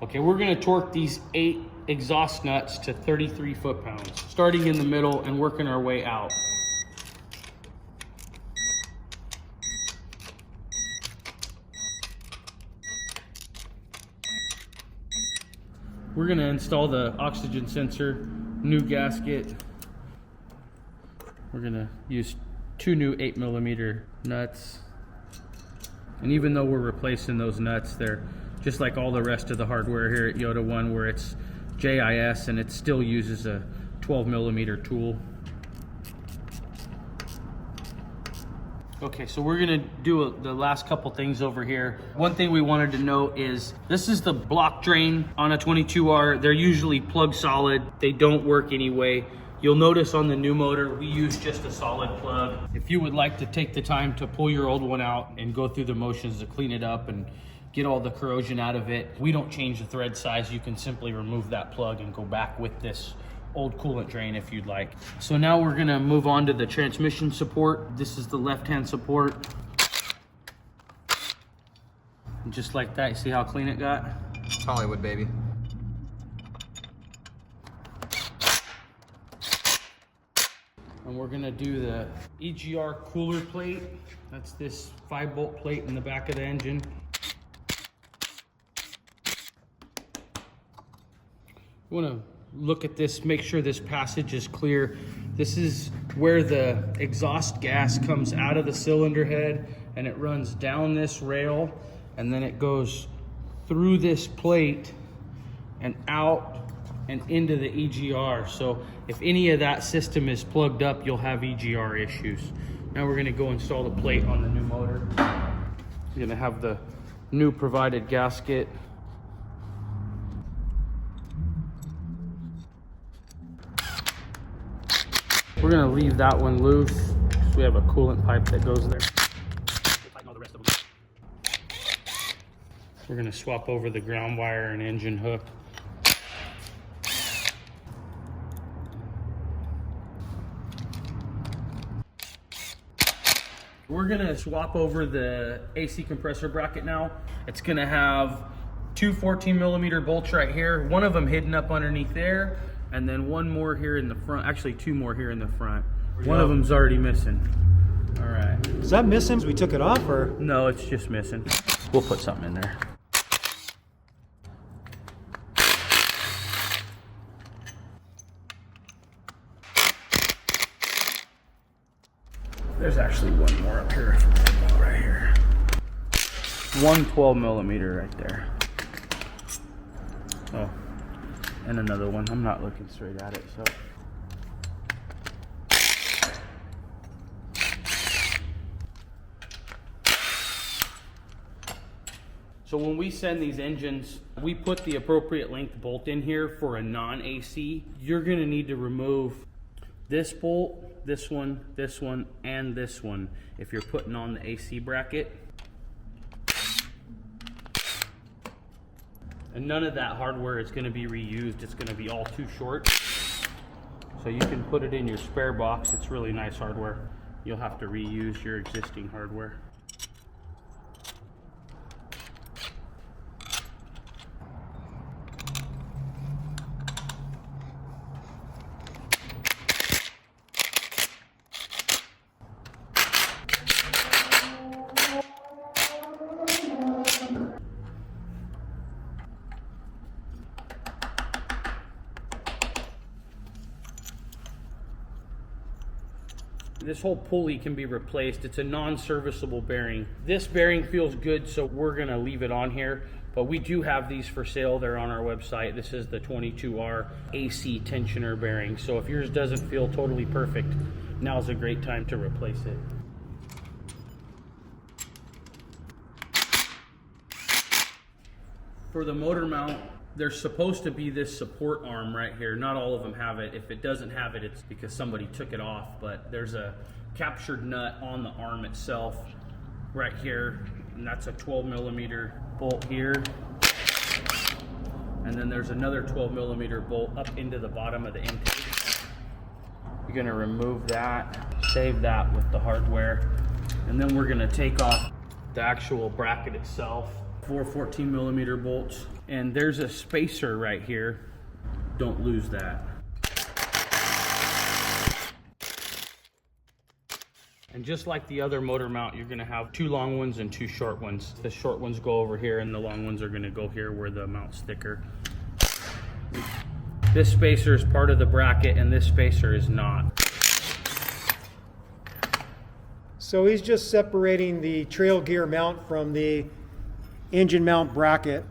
Okay, we're gonna torque these 8 exhaust nuts to 33 foot-pounds, starting in the middle and working our way out. We're gonna install the oxygen sensor, new gasket. We're gonna use 2 new 8mm nuts. And even though we're replacing those nuts, they're just like all the rest of the hardware here at Yota1, where it's JIS and it still uses a 12mm tool. Okay, so we're gonna do the last couple things over here. One thing we wanted to note is this is the block drain on a 22R. They're usually plug solid. They don't work anyway. You'll notice on the new motor, we use just a solid plug. If you would like to take the time to pull your old one out and go through the motions to clean it up and get all the corrosion out of it, we don't change the thread size. You can simply remove that plug and go back with this old coolant drain if you'd like. So now we're gonna move on to the transmission support. This is the left-hand support. And just like that, you see how clean it got? It's Hollywood, baby. And we're gonna do the EGR cooler plate. That's this 5-bolt plate in the back of the engine. You wanna look at this, make sure this passage is clear. This is where the exhaust gas comes out of the cylinder head and it runs down this rail and then it goes through this plate and out and into the EGR. So if any of that system is plugged up, you'll have EGR issues. Now we're gonna go install the plate on the new motor. You're gonna have the new provided gasket. We're gonna leave that one loose because we have a coolant pipe that goes there. We're gonna swap over the ground wire and engine hook. We're gonna swap over the AC compressor bracket now. It's gonna have two 14mm bolts right here, one of them hidden up underneath there, and then one more here in the front, actually two more here in the front. One of them's already missing. All right. Is that missing? We took it off, or? No, it's just missing. We'll put something in there. There's actually one more up here. Right here. One 12mm right there. Oh, and another one. I'm not looking straight at it, so. So when we send these engines, we put the appropriate length bolt in here for a non-AC. You're gonna need to remove this bolt, this one, and this one if you're putting on the AC bracket. And none of that hardware is gonna be reused. It's gonna be all too short. So you can put it in your spare box. It's really nice hardware. You'll have to reuse your existing hardware. This whole pulley can be replaced. It's a non-serviceable bearing. This bearing feels good, so we're gonna leave it on here, but we do have these for sale. They're on our website. This is the 22R AC tensioner bearing. So if yours doesn't feel totally perfect, now's a great time to replace it. For the motor mount, there's supposed to be this support arm right here. Not all of them have it. If it doesn't have it, it's because somebody took it off, but there's a captured nut on the arm itself right here, and that's a 12mm bolt here. And then there's another 12mm bolt up into the bottom of the intake. You're gonna remove that, save that with the hardware, and then we're gonna take off the actual bracket itself. 4 14mm bolts, and there's a spacer right here. Don't lose that. And just like the other motor mount, you're gonna have two long ones and two short ones. The short ones go over here and the long ones are gonna go here where the mount's thicker. This spacer is part of the bracket and this spacer is not. So he's just separating the trail gear mount from the engine mount bracket.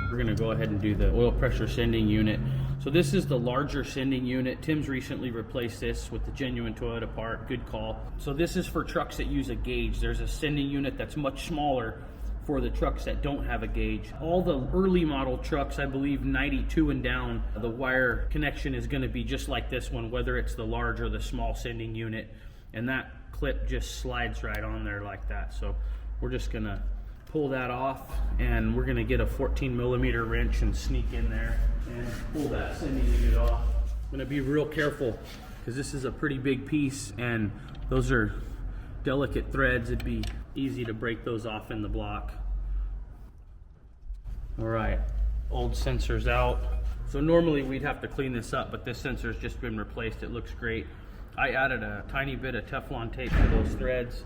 We're gonna go ahead and do the oil pressure sending unit. So this is the larger sending unit. Tim's recently replaced this with the genuine Toyota part. Good call. So this is for trucks that use a gauge. There's a sending unit that's much smaller for the trucks that don't have a gauge. All the early model trucks, I believe 92 and down, the wire connection is going to be just like this one, whether it's the large or the small sending unit. And that clip just slides right on there like that. So we're just going to pull that off, and we're going to get a 14mm wrench and sneak in there and pull that sending unit off. I'm going to be real careful because this is a pretty big piece, and those are delicate threads. It'd be easy to break those off in the block. All right, old sensor's out. So normally we'd have to clean this up, but this sensor's just been replaced. It looks great. I added a tiny bit of Teflon tape to those threads,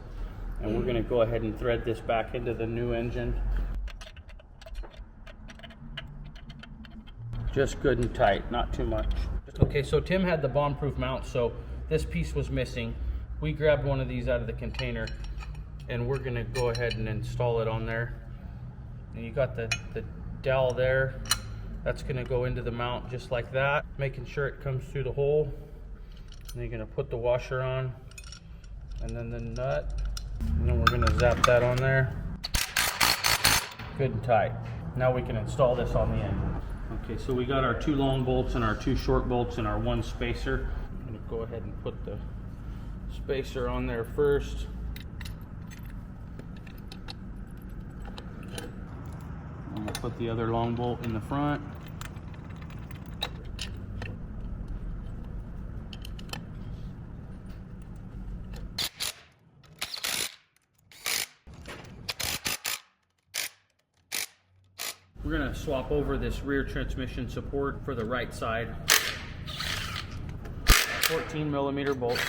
and we're gonna go ahead and thread this back into the new engine. Just good and tight, not too much. Okay, so Tim had the bomb-proof mount, so this piece was missing. We grabbed one of these out of the container, and we're gonna go ahead and install it on there. And you got the dowel there. That's gonna go into the mount just like that, making sure it comes through the hole. And you're gonna put the washer on, and then the nut, and then we're gonna zap that on there. Good and tight. Now we can install this on the end. Okay, so we got our 2 long bolts and our 2 short bolts and our 1 spacer. I'm gonna go ahead and put the spacer on there first. I'm gonna put the other long bolt in the front. We're gonna swap over this rear transmission support for the right side. 14mm bolts.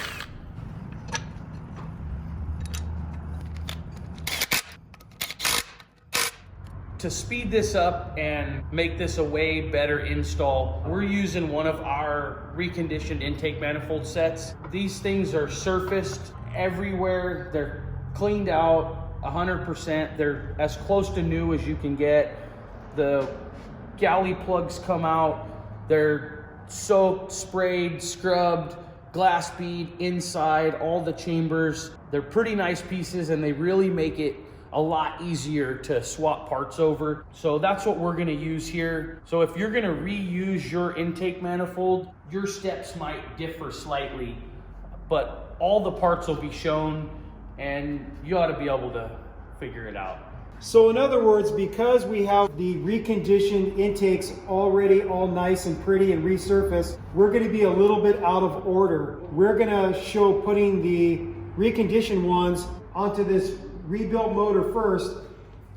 To speed this up and make this a way better install, we're using one of our reconditioned intake manifold sets. These things are surfaced everywhere. They're cleaned out 100%. They're as close to new as you can get. The galley plugs come out. They're soaked, sprayed, scrubbed, glass bead inside, all the chambers. They're pretty nice pieces, and they really make it a lot easier to swap parts over. So that's what we're gonna use here. So if you're gonna reuse your intake manifold, your steps might differ slightly, but all the parts will be shown, and you ought to be able to figure it out. So in other words, because we have the reconditioned intakes already all nice and pretty and resurfaced, we're going to be a little bit out of order. We're going to show putting the reconditioned ones onto this rebuilt motor first,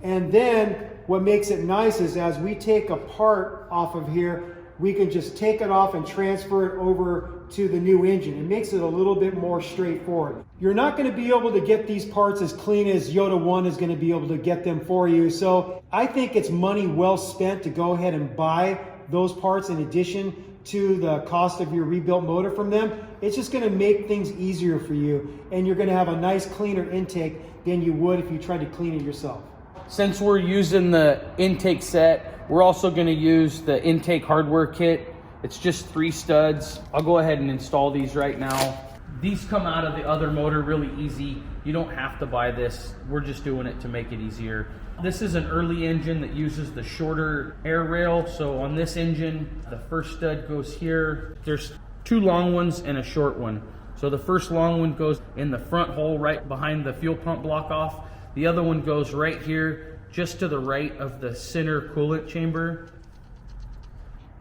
and then what makes it nice is as we take a part off of here, we can just take it off and transfer it over to the new engine. It makes it a little bit more straightforward. You're not going to be able to get these parts as clean as Yota1 is going to be able to get them for you. So I think it's money well spent to go ahead and buy those parts in addition to the cost of your rebuilt motor from them. It's just going to make things easier for you, and you're going to have a nice cleaner intake than you would if you tried to clean it yourself. Since we're using the intake set, we're also going to use the intake hardware kit. It's just 3 studs. I'll go ahead and install these right now. These come out of the other motor really easy. You don't have to buy this. We're just doing it to make it easier. This is an early engine that uses the shorter air rail. So on this engine, the first stud goes here. There's 2 long ones and a short one. So the first long one goes in the front hole right behind the fuel pump block off. The other one goes right here, just to the right of the center coolant chamber.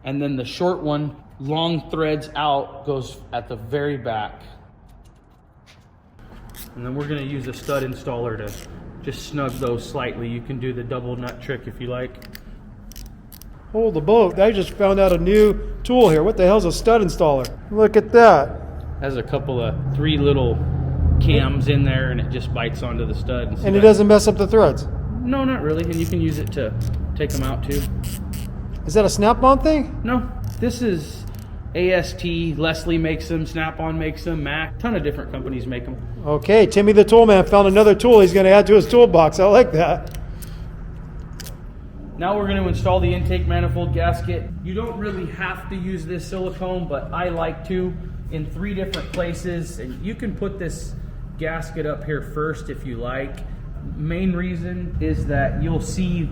And then the short one, long threads out, goes at the very back. And then we're gonna use a stud installer to just snug those slightly. You can do the double nut trick if you like. Hold the boat. I just found out a new tool here. What the hell's a stud installer? Look at that. Has a couple of 3 little cams in there, and it just bites onto the stud. And it doesn't mess up the threads? No, not really. And you can use it to take them out too. Is that a snap-on thing? No, this is AST. Leslie makes them, Snap-on makes them, Mac. Ton of different companies make them. Okay, Timmy the Toolman found another tool he's going to add to his toolbox. I like that. Now we're going to install the intake manifold gasket. You don't really have to use this silicone, but I like to in 3 different places. And you can put this gasket up here first if you like. Main reason is that you'll see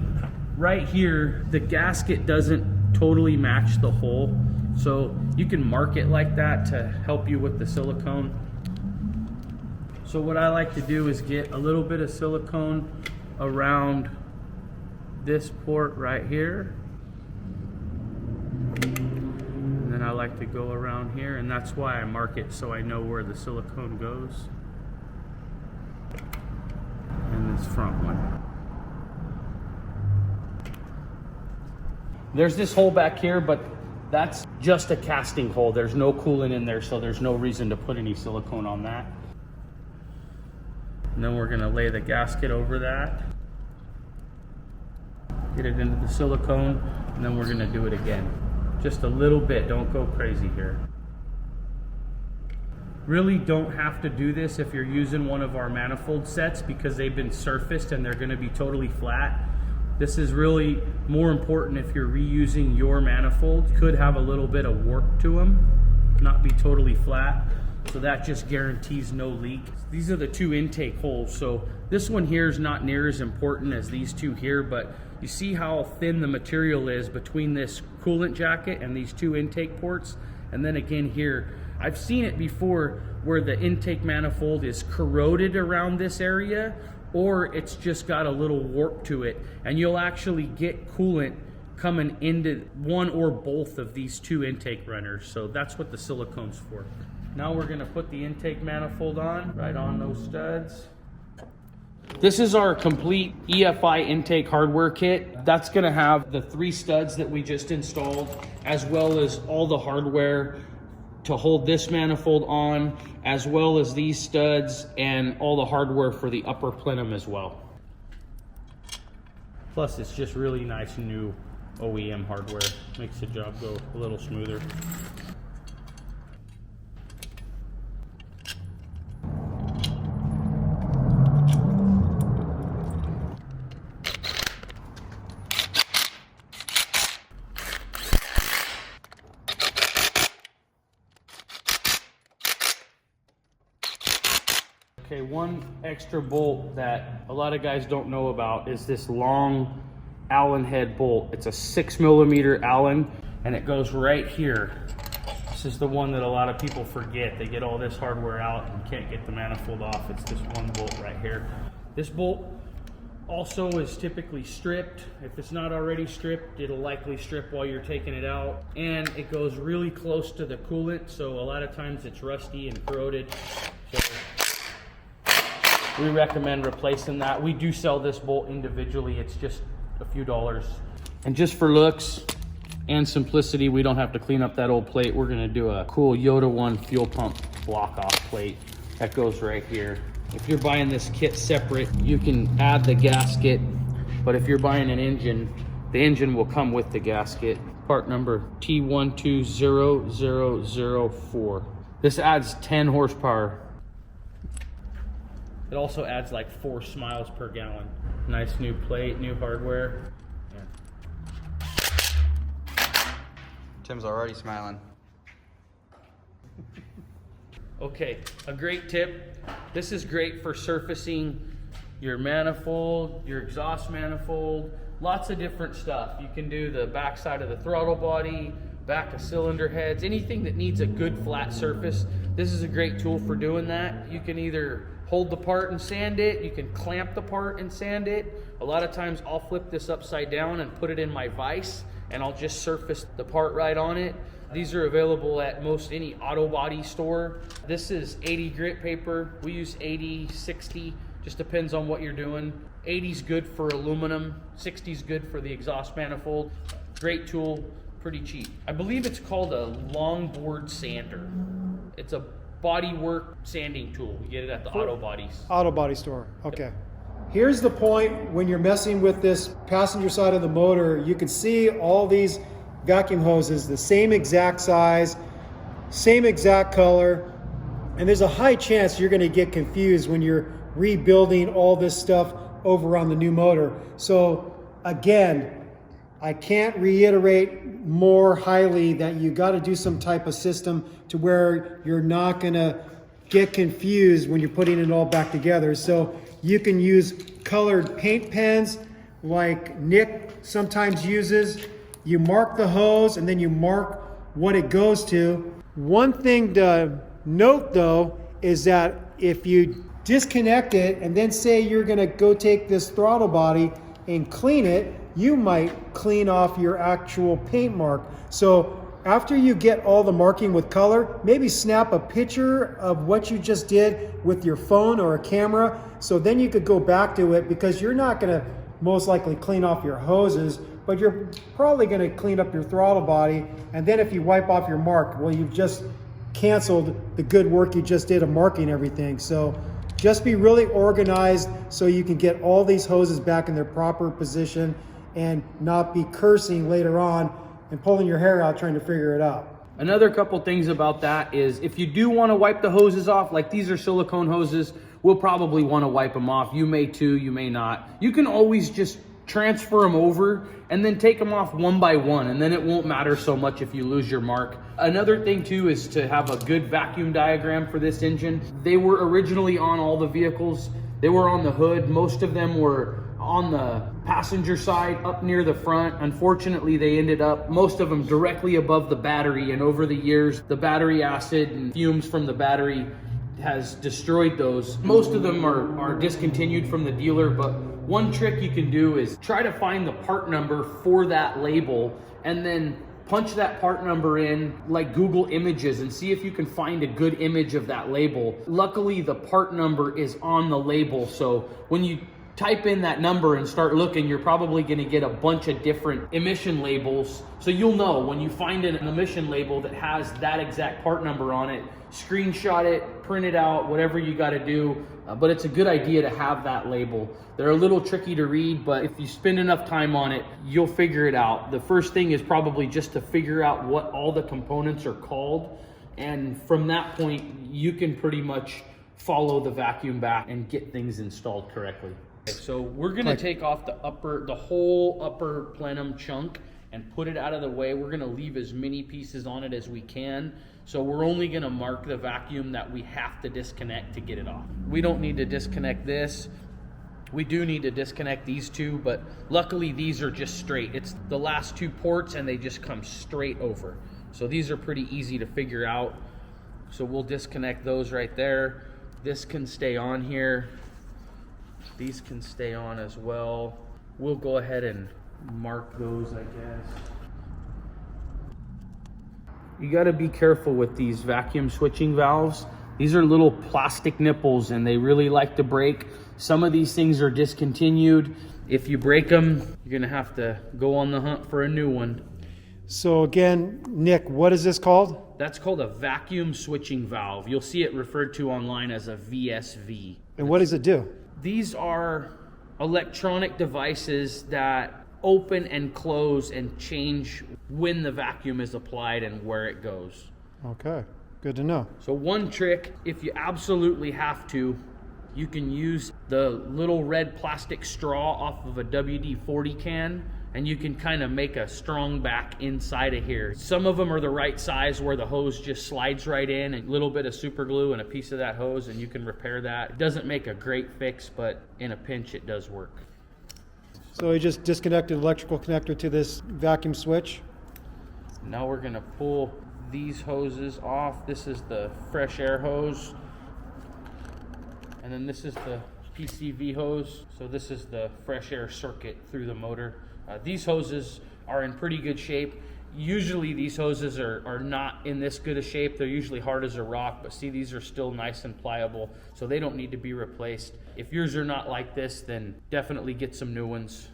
right here, the gasket doesn't totally match the hole. So you can mark it like that to help you with the silicone. So what I like to do is get a little bit of silicone around this port right here. And then I like to go around here, and that's why I mark it so I know where the silicone goes. And this front one. There's this hole back here, but that's just a casting hole. There's no coolant in there, so there's no reason to put any silicone on that. And then we're gonna lay the gasket over that. Get it into the silicone, and then we're gonna do it again. Just a little bit, don't go crazy here. Really don't have to do this if you're using one of our manifold sets because they've been surfaced and they're gonna be totally flat. This is really more important if you're reusing your manifold. Could have a little bit of warp to them, not be totally flat. So that just guarantees no leak. These are the 2 intake holes. So this one here is not near as important as these 2 here, but you see how thin the material is between this coolant jacket and these 2 intake ports. And then again here, I've seen it before where the intake manifold is corroded around this area, or it's just got a little warp to it, and you'll actually get coolant coming into one or both of these 2 intake runners. So that's what the silicone's for. Now we're gonna put the intake manifold on, right on those studs. This is our complete EFI intake hardware kit. That's gonna have the 3 studs that we just installed, as well as all the hardware to hold this manifold on, as well as these studs and all the hardware for the upper plenum as well. Plus it's just really nice new OEM hardware. Makes the job go a little smoother. Okay, one extra bolt that a lot of guys don't know about is this long Allen head bolt. It's a 6mm Allen, and it goes right here. This is the one that a lot of people forget. They get all this hardware out and can't get the manifold off. It's this one bolt right here. This bolt also is typically stripped. If it's not already stripped, it'll likely strip while you're taking it out. And it goes really close to the coolant, so a lot of times it's rusty and corroded. So we recommend replacing that. We do sell this bolt individually. It's just a few dollars. And just for looks and simplicity, we don't have to clean up that old plate. We're gonna do a cool Yota1 fuel pump block off plate that goes right here. If you're buying this kit separate, you can add the gasket, but if you're buying an engine, the engine will come with the gasket. Part number T120004. This adds 10 horsepower. It also adds like 4 miles per gallon. Nice new plate, new hardware. Yeah. Tim's already smiling. Okay, a great tip. This is great for surfacing your manifold, your exhaust manifold, lots of different stuff. You can do the back side of the throttle body, back of cylinder heads, anything that needs a good flat surface. This is a great tool for doing that. You can either hold the part and sand it, you can clamp the part and sand it. A lot of times I'll flip this upside down and put it in my vise, and I'll just surface the part right on it. These are available at most any auto body store. This is 80 grit paper. We use 80, 60, just depends on what you're doing. 80's good for aluminum, 60's good for the exhaust manifold. Great tool, pretty cheap. I believe it's called a longboard sander. It's a body work sanding tool. You get it at the auto bodies. Auto body store, okay. Here's the point when you're messing with this passenger side of the motor, you can see all these vacuum hoses, the same exact size, same exact color, and there's a high chance you're gonna get confused when you're rebuilding all this stuff over on the new motor. So again, I can't reiterate more highly that you got to do some type of system to where you're not going to get confused when you're putting it all back together. So you can use colored paint pens like Nick sometimes uses. You mark the hose and then you mark what it goes to. One thing to note though is that if you disconnect it and then say you're going to go take this throttle body and clean it, you might clean off your actual paint mark. So after you get all the marking with color, maybe snap a picture of what you just did with your phone or a camera, so then you could go back to it, because you're not going to most likely clean off your hoses, but you're probably going to clean up your throttle body. And then if you wipe off your mark, well, you've just canceled the good work you just did of marking everything. So just be really organized so you can get all these hoses back in their proper position and not be cursing later on and pulling your hair out trying to figure it out. Another couple things about that is if you do want to wipe the hoses off, like these are silicone hoses, we'll probably want to wipe them off. You may too, you may not. You can always just transfer them over and then take them off one by one, and then it won't matter so much if you lose your mark. Another thing too is to have a good vacuum diagram for this engine. They were originally on all the vehicles. They were on the hood. Most of them were on the passenger side up near the front. Unfortunately, they ended up, most of them directly above the battery, and over the years, the battery acid and fumes from the battery has destroyed those. Most of them are discontinued from the dealer, but one trick you can do is try to find the part number for that label and then punch that part number in like Google Images and see if you can find a good image of that label. Luckily, the part number is on the label, so when you type in that number and start looking, you're probably going to get a bunch of different emission labels. So you'll know when you find an emission label that has that exact part number on it, screenshot it, print it out, whatever you got to do. But it's a good idea to have that label. They're a little tricky to read, but if you spend enough time on it, you'll figure it out. The first thing is probably just to figure out what all the components are called. And from that point, you can pretty much follow the vacuum back and get things installed correctly. So we're gonna take off the whole upper plenum chunk and put it out of the way. We're gonna leave as many pieces on it as we can. So we're only gonna mark the vacuum that we have to disconnect to get it off. We don't need to disconnect this. We do need to disconnect these two, but luckily these are just straight. It's the last two ports and they just come straight over. So these are pretty easy to figure out. So we'll disconnect those right there. This can stay on here. These can stay on as well. We'll go ahead and mark those, I guess. You got to be careful with these vacuum switching valves. These are little plastic nipples and they really like to break. Some of these things are discontinued. If you break them, you're gonna have to go on the hunt for a new one. So again, Nick, what is this called? That's called a vacuum switching valve. You'll see it referred to online as a VSV. And what does it do? These are electronic devices that open and close and change when the vacuum is applied and where it goes. Okay, good to know. So one trick, if you absolutely have to, you can use the little red plastic straw off of a WD-40 can, and you can kind of make a strong back inside of here. Some of them are the right size where the hose just slides right in, and a little bit of super glue and a piece of that hose, and you can repair that. It doesn't make a great fix, but in a pinch it does work. So we just disconnected electrical connector to this vacuum switch. Now we're gonna pull these hoses off. This is the fresh air hose. And then this is the PCV hose. So this is the fresh air circuit through the motor. These hoses are in pretty good shape. Usually these hoses are not in this good a shape. They're usually hard as a rock, but see, these are still nice and pliable, so they don't need to be replaced. If yours are not like this, then definitely get some new ones.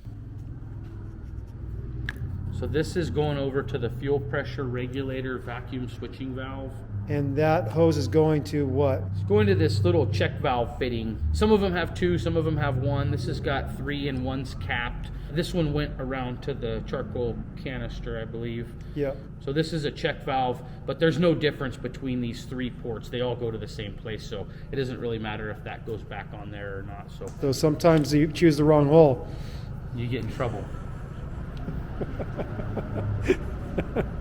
So this is going over to the fuel pressure regulator vacuum switching valve. And that hose is going to what? It's going to this little check valve fitting. Some of them have two, some of them have one. This has got three and one's capped. This one went around to the charcoal canister, I believe. Yep. So this is a check valve, but there's no difference between these three ports. They all go to the same place, so it doesn't really matter if that goes back on there or not. So sometimes you choose the wrong hole. you get in trouble.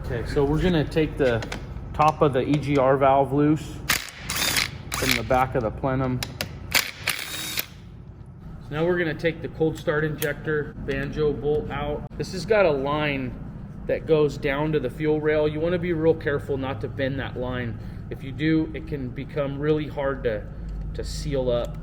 Okay, so we're gonna take the top of the EGR valve loose from the back of the plenum. So now we're gonna take the cold start injector banjo bolt out. This has got a line that goes down to the fuel rail. You wanna be real careful not to bend that line. If you do, it can become really hard to seal up.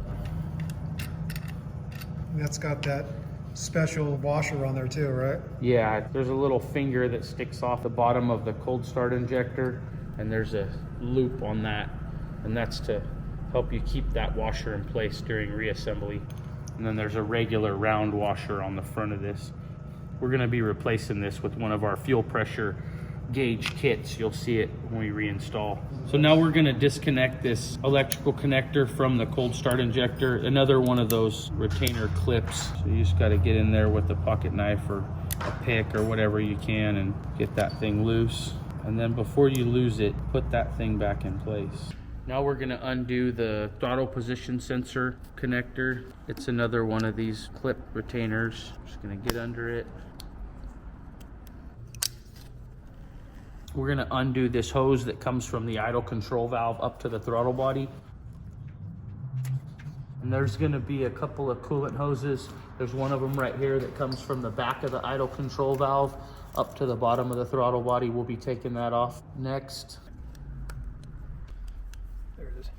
That's got that special washer on there too, right? Yeah, there's a little finger that sticks off the bottom of the cold start injector, and there's a loop on that, and that's to help you keep that washer in place during reassembly. And then there's a regular round washer on the front of this. We're gonna be replacing this with one of our fuel pressure gauge kits. You'll see it when we reinstall. So now we're gonna disconnect this electrical connector from the cold start injector, another one of those retainer clips. So you just gotta get in there with a pocket knife or a pick or whatever you can and get that thing loose. And then before you lose it, put that thing back in place. Now we're gonna undo the throttle position sensor connector. It's another one of these clip retainers. Just gonna get under it. We're gonna undo this hose that comes from the idle control valve up to the throttle body. And there's gonna be a couple of coolant hoses. There's one of them right here that comes from the back of the idle control valve up to the bottom of the throttle body. We'll be taking that off next. There it is.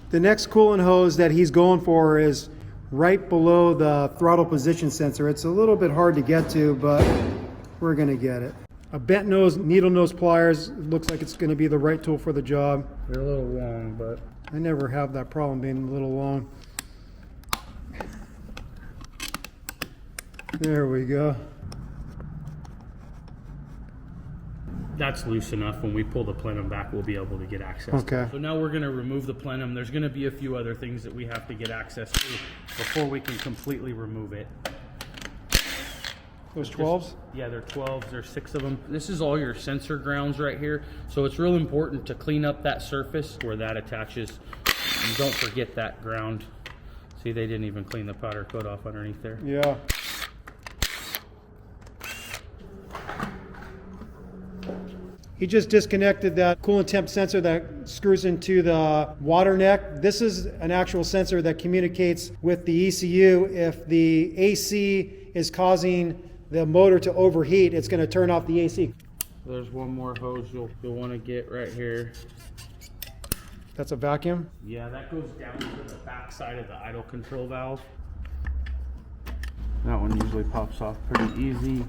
The next coolant hose that he's going for is right below the throttle position sensor. It's a little bit hard to get to, but we're gonna get it. A bent nose, needle nose pliers. Looks like it's gonna be the right tool for the job. They're a little long, but I never have that problem being a little long. There we go. that's loose enough. When we pull the plenum back, we'll be able to get access. Okay. So now we're going to remove the plenum. There's going to be a few other things that we have to get access to before we can completely remove it. Those 12s? Yeah, they're 12s. There's 6 of them. This is all your sensor grounds right here. So it's real important to clean up that surface where that attaches. And don't forget that ground. See, they didn't even clean the powder coat off underneath there. Yeah. He just disconnected that coolant temp sensor that screws into the water neck. This is an actual sensor that communicates with the ECU. If the AC is causing the motor to overheat, it's going to turn off the AC. There's one more hose you'll want to get right here. That's a vacuum? Yeah, that goes down to the back side of the idle control valve. That one usually pops off pretty easy.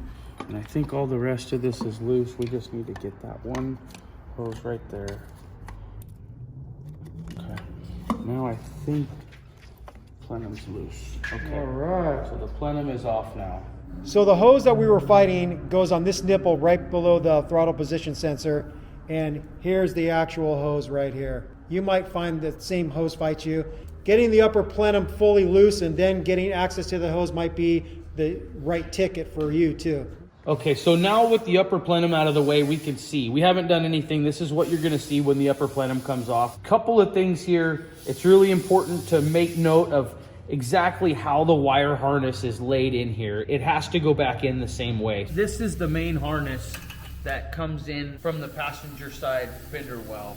And I think all the rest of this is loose. We just need to get that one hose right there. Okay. Now I think plenum's loose. Okay. All right. So the plenum is off now. So the hose that we were fighting goes on this nipple right below the throttle position sensor. And here's the actual hose right here. You might find the same hose fights you. Getting the upper plenum fully loose and then getting access to the hose might be the right ticket for you too. Okay, so now with the upper plenum out of the way, we can see. We haven't done anything. This is what you're gonna see when the upper plenum comes off. Couple of things here. It's really important to make note of exactly how the wire harness is laid in here. It has to go back in the same way. This is the main harness that comes in from the passenger side fender well.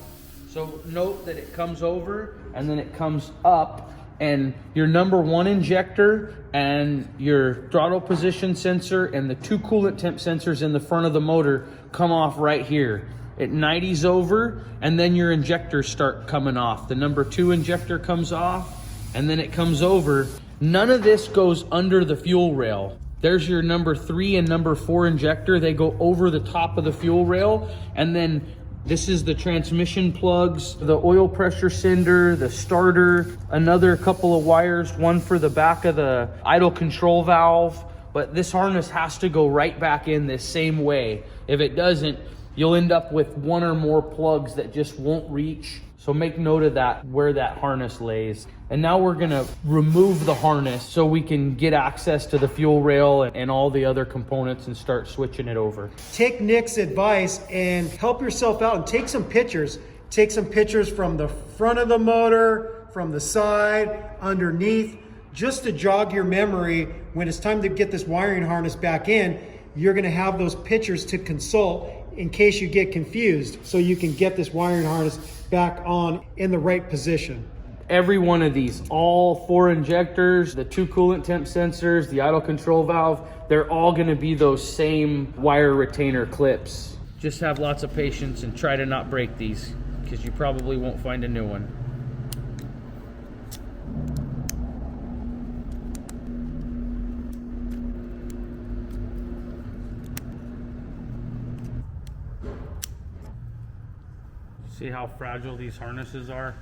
So note that it comes over and then it comes up, and your number 1 injector and your throttle position sensor and the 2 coolant temp sensors in the front of the motor come off right here. It 90s over, and then your injectors start coming off. The number 2 injector comes off, and then it comes over. None of this goes under the fuel rail. There's your number 3 and number 4 injector. They go over the top of the fuel rail, and then this is the transmission plugs, the oil pressure sender, the starter, another couple of wires, one for the back of the idle control valve. But this harness has to go right back in this same way. If it doesn't, you'll end up with 1 or more plugs that just won't reach. So make note of that, where that harness lays. And now we're gonna remove the harness so we can get access to the fuel rail and all the other components and start switching it over. Take Nick's advice and help yourself out and take some pictures. Take some pictures from the front of the motor, from the side, underneath. Just to jog your memory, when it's time to get this wiring harness back in, you're gonna have those pictures to consult in case you get confused, so you can get this wiring harness back on in the right position. Every one of these, all 4 injectors, the 2 coolant temp sensors, the idle control valve, they're all gonna be those same wire retainer clips. Just have lots of patience and try to not break these, because you probably won't find a new one. See how fragile these harnesses are?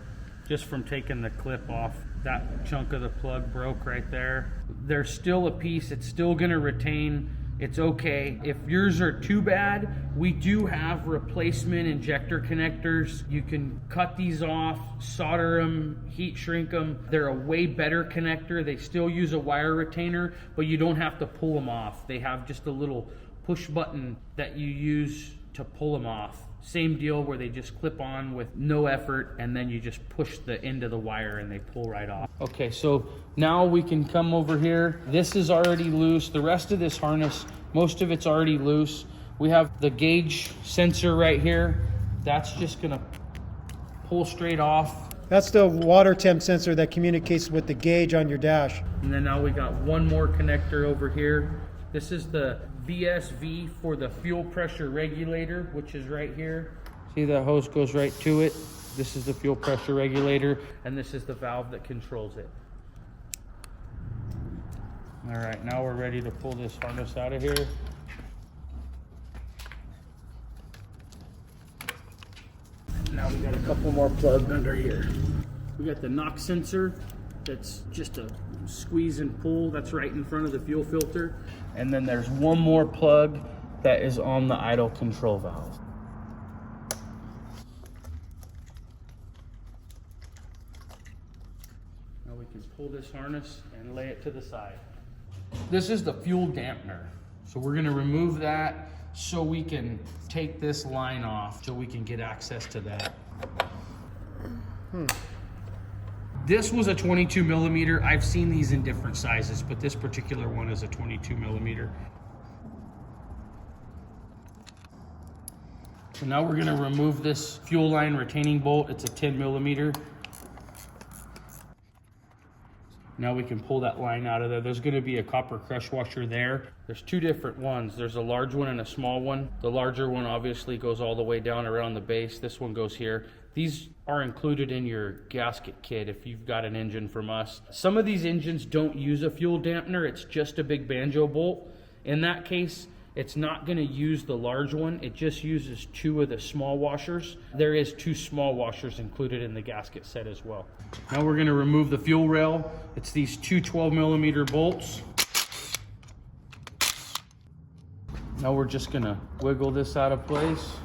Just from taking the clip off, that chunk of the plug broke right there. There's still a piece, it's still gonna retain, it's okay. If yours are too bad, we do have replacement injector connectors. You can cut these off, solder them, heat shrink them. They're a way better connector. They still use a wire retainer, but you don't have to pull them off. They have just a little push button that you use to pull them off. Same deal where they just clip on with no effort, and then you just push the end of the wire and they pull right off. Okay, so now we can come over here. This is already loose. The rest of this harness, most of it's already loose. We have the gauge sensor right here. That's just gonna pull straight off. That's the water temp sensor that communicates with the gauge on your dash. And then now we got one more connector over here. This is the VSV for the fuel pressure regulator, which is right here. See, that hose goes right to it. This is the fuel pressure regulator, and this is the valve that controls it. All right, now we're ready to pull this harness out of here. Now we got a couple more plugs under here. We got the knock sensor. That's just a squeeze and pull. That's right in front of the fuel filter. And then there's one more plug that is on the idle control valve. Now we can pull this harness and lay it to the side. This is the fuel dampener. So we're gonna remove that so we can take this line off so we can get access to that. This was a 22 millimeter. I've seen these in different sizes, but this particular one is a 22 millimeter. So now we're gonna remove this fuel line retaining bolt. It's a 10 millimeter. Now we can pull that line out of there. There's gonna be a copper crush washer there. There's 2 different ones. There's a large one and a small one. The larger one obviously goes all the way down around the base. This one goes here. These are included in your gasket kit if you've got an engine from us. Some of these engines don't use a fuel dampener. It's just a big banjo bolt. In that case, it's not gonna use the large one. It just uses 2 of the small washers. There is 2 small washers included in the gasket set as well. Now we're gonna remove the fuel rail. It's these 2 12 millimeter bolts. Now we're just gonna wiggle this out of place.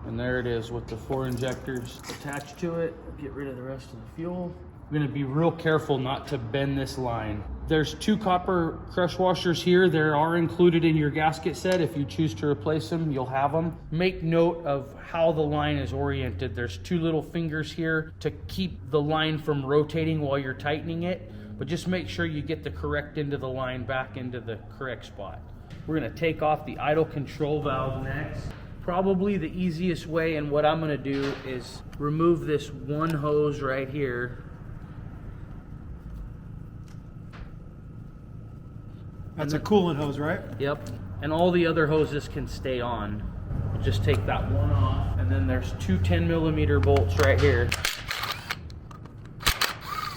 And there it is with the 4 injectors attached to it. Get rid of the rest of the fuel. We're gonna be real careful not to bend this line. There's 2 copper crush washers here. They are included in your gasket set. If you choose to replace them, you'll have them. Make note of how the line is oriented. There's 2 little fingers here to keep the line from rotating while you're tightening it, but just make sure you get the correct end of the line back into the correct spot. We're gonna take off the idle control valve next. Probably the easiest way, and what I'm gonna do is remove this one hose right here. That's a coolant hose, right? Yep, and all the other hoses can stay on. We'll just take that one off, and then there's 2 10 millimeter bolts right here.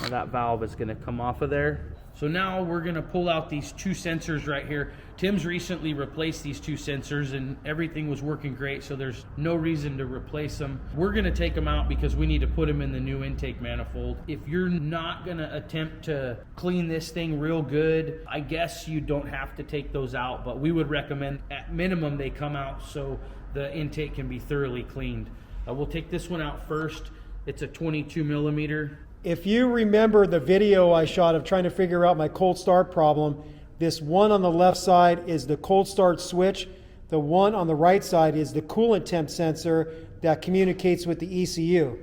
Now that valve is gonna come off of there. So now we're gonna pull out these 2 sensors right here. Tim's recently replaced these 2 sensors and everything was working great, so there's no reason to replace them. We're gonna take them out because we need to put them in the new intake manifold. If you're not gonna attempt to clean this thing real good, I guess you don't have to take those out, but we would recommend at minimum they come out so the intake can be thoroughly cleaned. We'll take this one out first. It's a 22 millimeter. If you remember the video I shot of trying to figure out my cold start problem, this one on the left side is the cold start switch. The one on the right side is the coolant temp sensor that communicates with the ECU.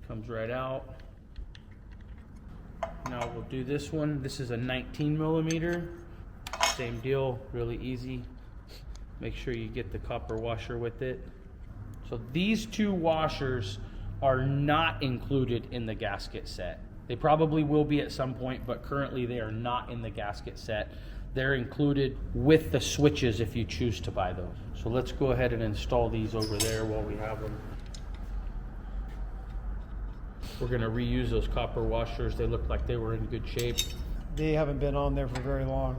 Comes right out. Now we'll do this one. This is a 19 millimeter. Same deal, really easy. Make sure you get the copper washer with it. So these two washers are not included in the gasket set. They probably will be at some point, but currently they are not in the gasket set. They're included with the switches if you choose to buy those. So let's go ahead and install these over there while we have them. We're gonna reuse those copper washers. They look like they were in good shape. They haven't been on there for very long.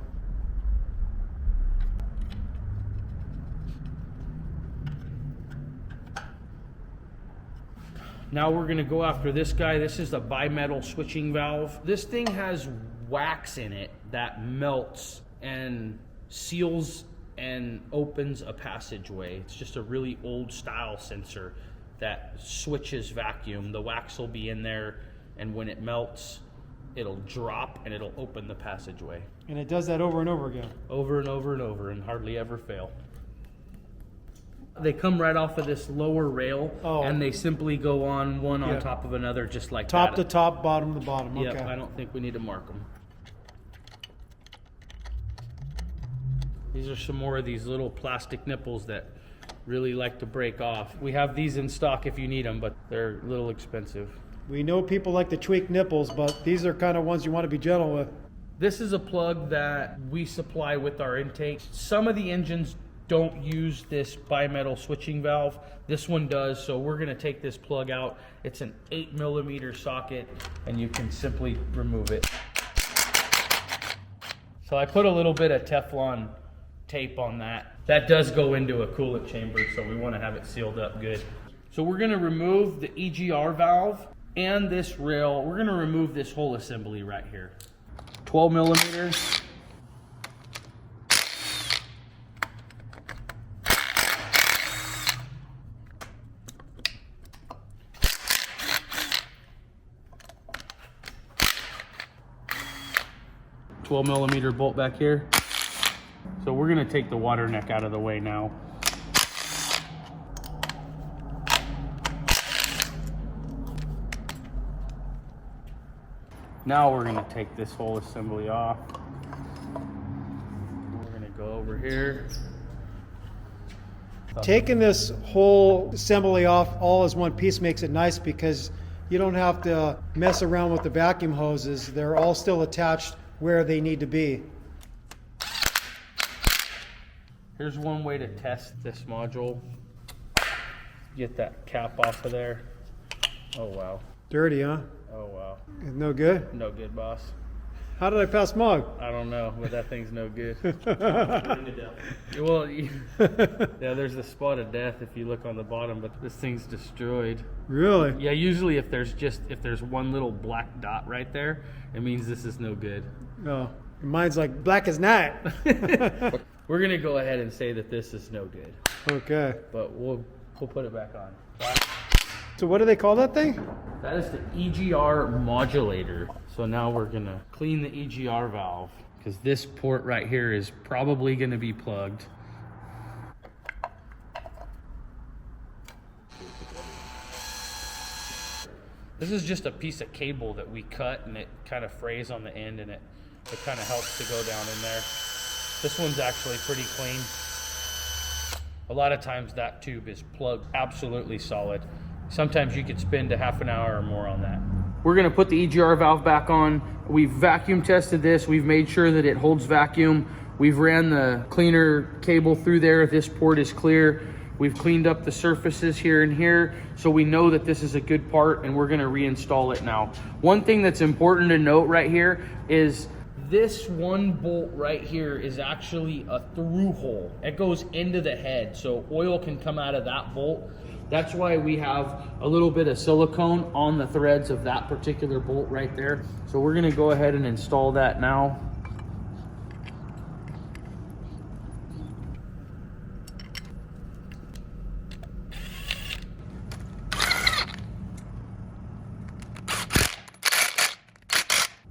Now we're gonna go after this guy. This is the bimetal switching valve. This thing has wax in it that melts and seals and opens a passageway. It's just a really old style sensor that switches vacuum. The wax will be in there, and when it melts, it'll drop and it'll open the passageway. And it does that over and over again. Over and over and over, and hardly ever fail. They come right off of this lower rail, and they simply go on one on top of another, just like top that. to top, bottom to bottom. Yep, Okay. I don't think we need to mark them. These are some more of these little plastic nipples that really like to break off. We have these in stock if you need them, but they're a little expensive. We know people like to tweak nipples, but these are kind of ones you want to be gentle with. This is a plug that we supply with our intake. Some of the engines don't use this bimetal switching valve. This one does, so we're gonna take this plug out. It's an 8 millimeter socket, and you can simply remove it. So I put a little bit of Teflon tape on that. That does go into a coolant chamber, so we wanna have it sealed up good. So we're gonna remove the EGR valve and this rail. We're gonna remove this whole assembly right here. 12 millimeters. $12 bolt back here. So we're gonna take the water neck out of the way now. Now we're gonna take this whole assembly off. We're gonna go over here. Taking this whole assembly off all as one piece makes it nice because you don't have to mess around with the vacuum hoses. They're all still attached where they need to be. Here's one way to test this module. Get that cap off of there. Oh wow. Dirty, huh? Oh wow. No good? No good, boss. How did I pass smog? I don't know, but that thing's no good. Well, yeah, there's the spot of death if you look on the bottom, but this thing's destroyed. Really? Yeah, usually if there's one little black dot right there, it means this is no good. Oh, mine's like black as night. We're gonna go ahead and say that this is no good. Okay. But we'll put it back on. So what do they call that thing? That is the EGR modulator. So now we're gonna clean the EGR valve because this port right here is probably gonna be plugged. This is just a piece of cable that we cut and it kind of frays on the end and it kind of helps to go down in there. This one's actually pretty clean. A lot of times that tube is plugged absolutely solid. Sometimes you could spend a half an hour or more on that. We're gonna put the EGR valve back on. We've vacuum tested this. We've made sure that it holds vacuum. We've ran the cleaner cable through there. This port is clear. We've cleaned up the surfaces here and here, so we know that this is a good part and we're gonna reinstall it now. One thing that's important to note right here is this one bolt right here is actually a through hole. It goes into the head, so oil can come out of that bolt. That's why we have a little bit of silicone on the threads of that particular bolt right there. So we're gonna go ahead and install that now.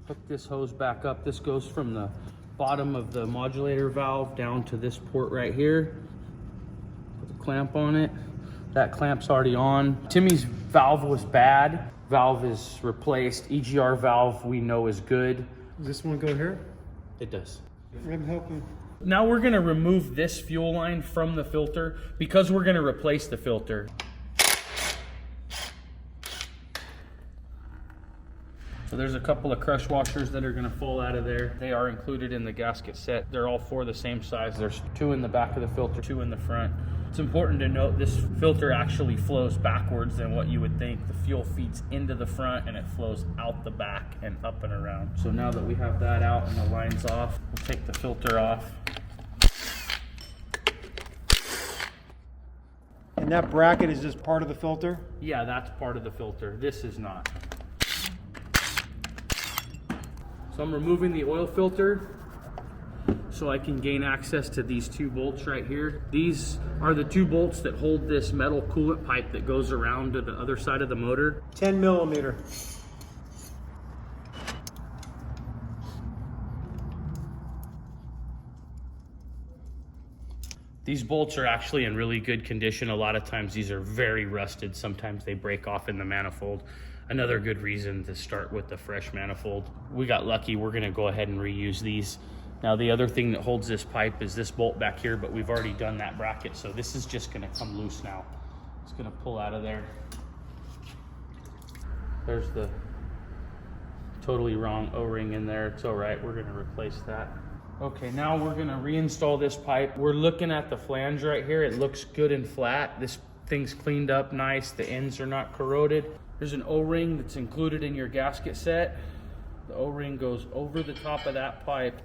Hook this hose back up. This goes from the bottom of the modulator valve down to this port right here. Put the clamp on it. That clamp's already on. Timmy's valve was bad. Valve is replaced. EGR valve we know is good. Does this one go here? It does. I'm helping. Now we're gonna remove this fuel line from the filter because we're gonna replace the filter. So there's a couple of crush washers that are gonna fall out of there. They are included in the gasket set. They're all four the same size. There's 2 in the back of the filter, 2 in the front. It's important to note this filter actually flows backwards than what you would think. The fuel feeds into the front and it flows out the back and up and around. So now that we have that out and the line's off, we'll take the filter off. And that bracket is just part of the filter? Yeah, that's part of the filter. This is not. So I'm removing the oil filter so I can gain access to these 2 bolts right here. These are the 2 bolts that hold this metal coolant pipe that goes around to the other side of the motor. 10 millimeter. These bolts are actually in really good condition. A lot of times these are very rusted. Sometimes they break off in the manifold. Another good reason to start with the fresh manifold. We got lucky. We're gonna go ahead and reuse these. Now the other thing that holds this pipe is this bolt back here, but we've already done that bracket, so this is just gonna come loose now. It's gonna pull out of there. There's the totally wrong O-ring in there. It's all right, we're gonna replace that. Okay, now we're gonna reinstall this pipe. We're looking at the flange right here. It looks good and flat. This thing's cleaned up nice. The ends are not corroded. There's an O-ring that's included in your gasket set. The O-ring goes over the top of that pipe.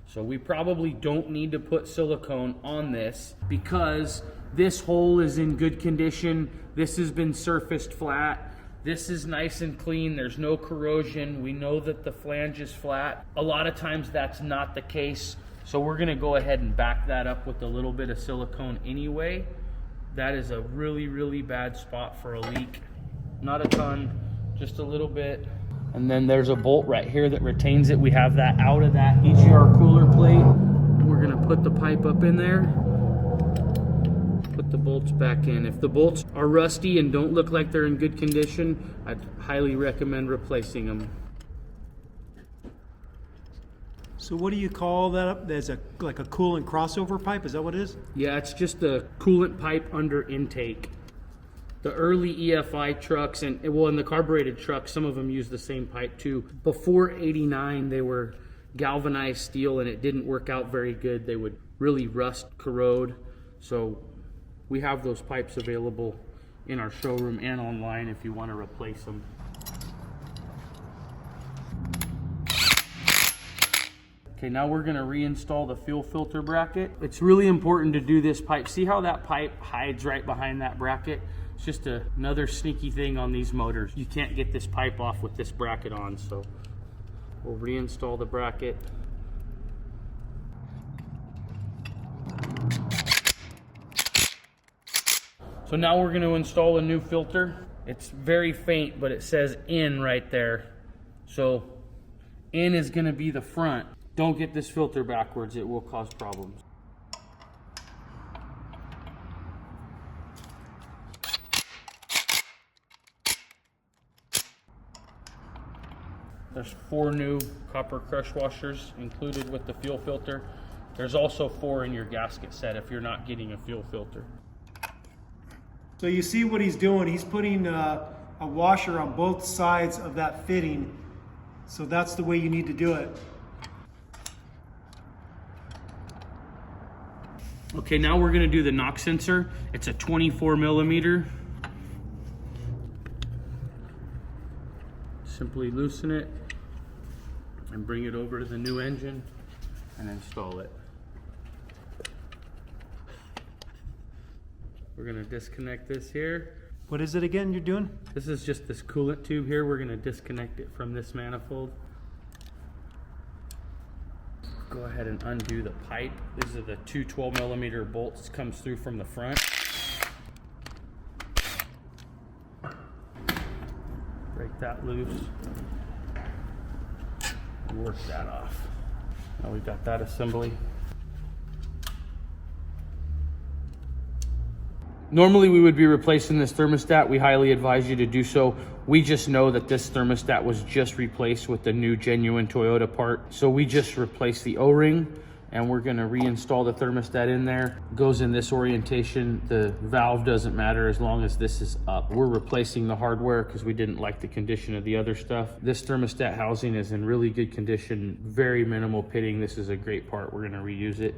So we probably don't need to put silicone on this because this hole is in good condition. This has been surfaced flat. This is nice and clean. There's no corrosion. We know that the flange is flat. A lot of times that's not the case. So we're gonna go ahead and back that up with a little bit of silicone anyway. That is a really, really bad spot for a leak. Not a ton, just a little bit. And then there's a bolt right here that retains it. We have that out of that EGR cooler plate. We're gonna put the pipe up in there. Put the bolts back in. If the bolts are rusty and don't look like they're in good condition, I'd highly recommend replacing them. So what do you call that up? There's like a coolant crossover pipe, is that what it is? Yeah, it's just a coolant pipe under intake. The early EFI trucks and the carbureted trucks, some of them use the same pipe too. Before '89, they were galvanized steel and it didn't work out very good. They would really rust, corrode. So we have those pipes available in our showroom and online if you want to replace them. Okay, now we're gonna reinstall the fuel filter bracket. It's really important to do this pipe. See how that pipe hides right behind that bracket? It's just another sneaky thing on these motors. You can't get this pipe off with this bracket on, so we'll reinstall the bracket. So now we're going to install a new filter. It's very faint, but it says in right there. So in is going to be the front. Don't get this filter backwards, it will cause problems. There's 4 new copper crush washers included with the fuel filter. There's also 4 in your gasket set if you're not getting a fuel filter. So you see what he's doing. He's putting a washer on both sides of that fitting. So that's the way you need to do it. Okay, now we're gonna do the knock sensor. It's a 24 millimeter. Simply loosen it and bring it over to the new engine and install it. We're gonna disconnect this here. What is it again you're doing? This is just this coolant tube here. We're gonna disconnect it from this manifold. Go ahead and undo the pipe. These are the 2 12 millimeter bolts. Comes through from the front. Break that loose. Work that off. Now we've got that assembly. Normally we would be replacing this thermostat. We highly advise you to do so. We just know that this thermostat was just replaced with the new genuine Toyota part. So we just replaced the O-ring and we're gonna reinstall the thermostat in there. It goes in this orientation. The valve doesn't matter as long as this is up. We're replacing the hardware because we didn't like the condition of the other stuff. This thermostat housing is in really good condition, very minimal pitting. This is a great part. We're gonna reuse it.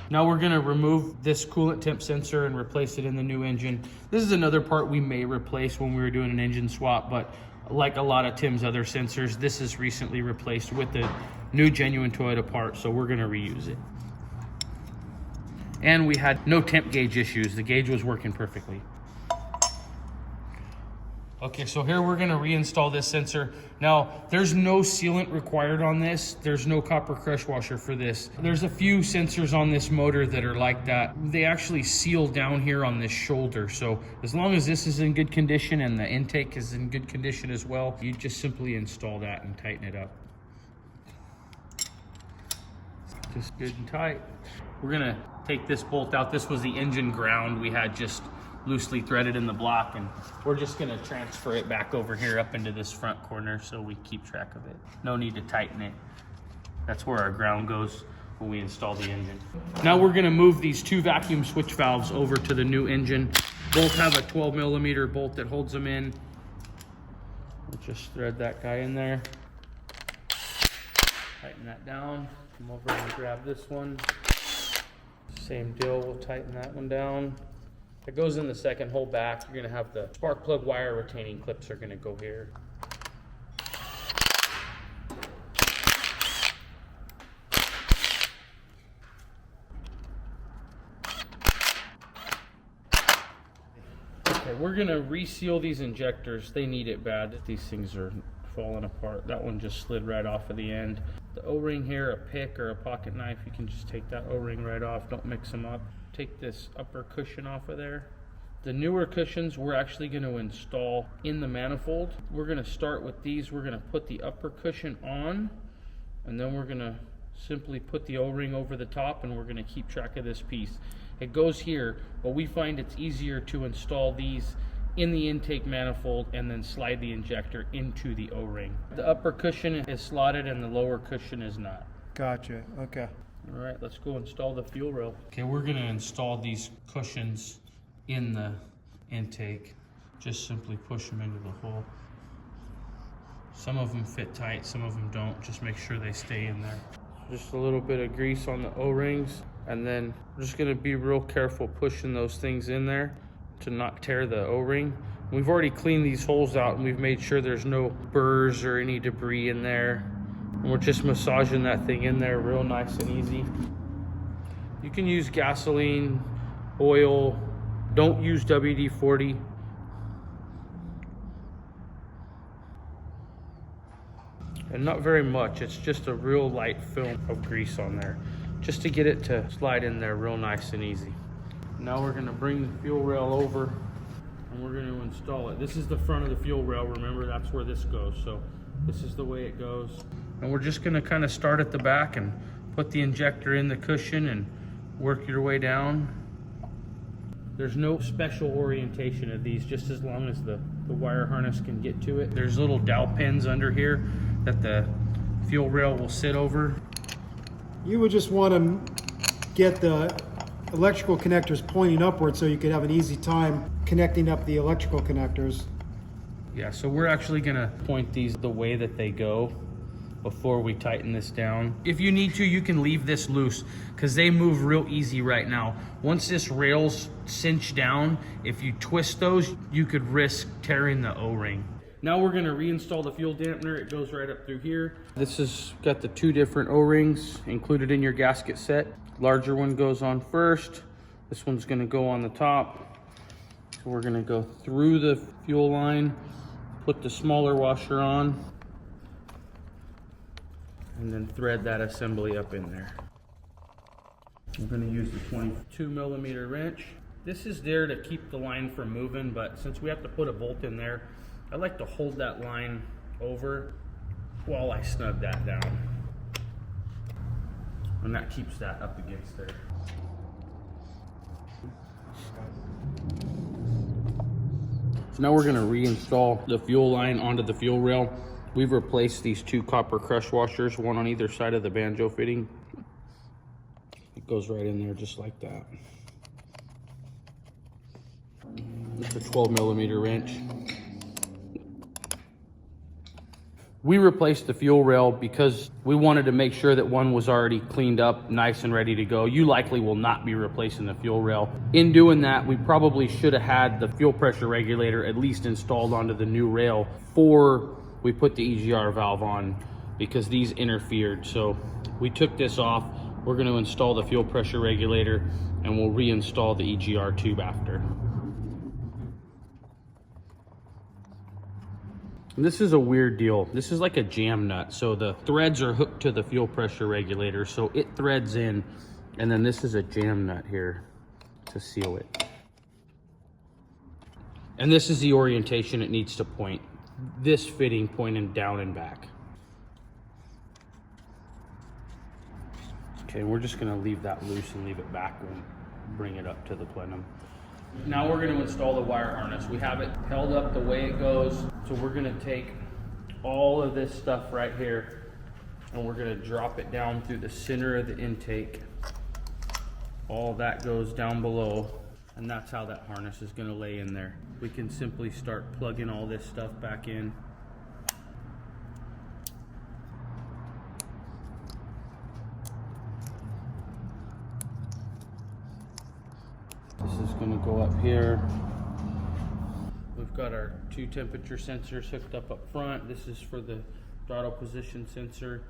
Now we're gonna remove this coolant temp sensor and replace it in the new engine. This is another part we may replace when we were doing an engine swap, but like a lot of Tim's other sensors, this is recently replaced with the new genuine Toyota part, so we're gonna reuse it. And we had no temp gauge issues. The gauge was working perfectly. Okay, so here we're gonna reinstall this sensor. Now, there's no sealant required on this. There's no copper crush washer for this. There's a few sensors on this motor that are like that. They actually seal down here on this shoulder. So as long as this is in good condition and the intake is in good condition as well, you just simply install that and tighten it up. Just good and tight. We're gonna take this bolt out. This was the engine ground we had just loosely threaded in the block, and we're just gonna transfer it back over here up into this front corner so we keep track of it. No need to tighten it. That's where our ground goes when we install the engine. Now we're gonna move these two vacuum switch valves over to the new engine. Both have a 12mm bolt that holds them in. We'll just thread that guy in there. Tighten that down. Come over and grab this one. Same deal, we'll tighten that one down. It goes in the second hole back. You're gonna have the spark plug wire retaining clips are gonna go here. Okay, we're gonna reseal these injectors. They need it bad. These things are falling apart. That one just slid right off of the end. The O-ring here, a pick or a pocket knife, you can just take that O-ring right off. Don't mix them up. Take this upper cushion off of there. The newer cushions we're actually going to install in the manifold. We're going to start with these. We're going to put the upper cushion on, and then we're going to simply put the O-ring over the top, and we're going to keep track of this piece. It goes here, but we find it's easier to install these in the intake manifold and then slide the injector into the O-ring. The upper cushion is slotted and the lower cushion is not. Gotcha, okay. All right, let's go install the fuel rail. Okay, we're gonna install these cushions in the intake. Just simply push them into the hole. Some of them fit tight, some of them don't. Just make sure they stay in there. Just a little bit of grease on the O-rings, and then we're just gonna be real careful pushing those things in there to not tear the O-ring. We've already cleaned these holes out and we've made sure there's no burrs or any debris in there. And we're just massaging that thing in there real nice and easy. You can use gasoline, oil, don't use WD-40. And not very much, it's just a real light film of grease on there, just to get it to slide in there real nice and easy. Now we're gonna bring the fuel rail over and we're gonna install it. This is the front of the fuel rail, remember that's where this goes. So this is the way it goes. And we're just gonna kind of start at the back and put the injector in the cushion and work your way down. There's no special orientation of these, just as long as the wire harness can get to it. There's little dowel pins under here that the fuel rail will sit over. You would just want to get the electrical connectors pointing upward so you could have an easy time connecting up the electrical connectors. Yeah, so we're actually gonna point these the way that they go before we tighten this down. If you need to, you can leave this loose because they move real easy right now. Once this rail's cinched down, if you twist those, you could risk tearing the O-ring. Now we're gonna reinstall the fuel dampener. It goes right up through here. This has got the two different O-rings included in your gasket set. Larger one goes on first. This one's gonna go on the top. So we're gonna go through the fuel line, put the smaller washer on, and then thread that assembly up in there. I'm gonna use the 22mm wrench. This is there to keep the line from moving, but since we have to put a bolt in there, I like to hold that line over while I snug that down. and that keeps that up against there. So now we're going to reinstall the fuel line onto the fuel rail. We've replaced these 2 copper crush washers, one on either side of the banjo fitting. It goes right in there just like that. It's a 12mm wrench. We replaced the fuel rail because we wanted to make sure that one was already cleaned up, nice and ready to go. You likely will not be replacing the fuel rail. In doing that, we probably should have had the fuel pressure regulator at least installed onto the new rail before we put the EGR valve on, because these interfered. So we took this off. We're going to install the fuel pressure regulator, and we'll reinstall the EGR tube after. This is a weird deal. This is like a jam nut. So the threads are hooked to the fuel pressure regulator, so it threads in, and then this is a jam nut here to seal it. And this is the orientation it needs to point. This fitting pointing down and back. Okay, we're just gonna leave that loose and leave it back and bring it up to the plenum. Now we're going to install the wire harness. We have it held up the way it goes. So we're going to take all of this stuff right here and we're going to drop it down through the center of the intake. All that goes down below, and that's how that harness is going to lay in there. We can simply start plugging all this stuff back in. This is going to go up here. We've got our 2 temperature sensors hooked up front. This is for the throttle position sensor.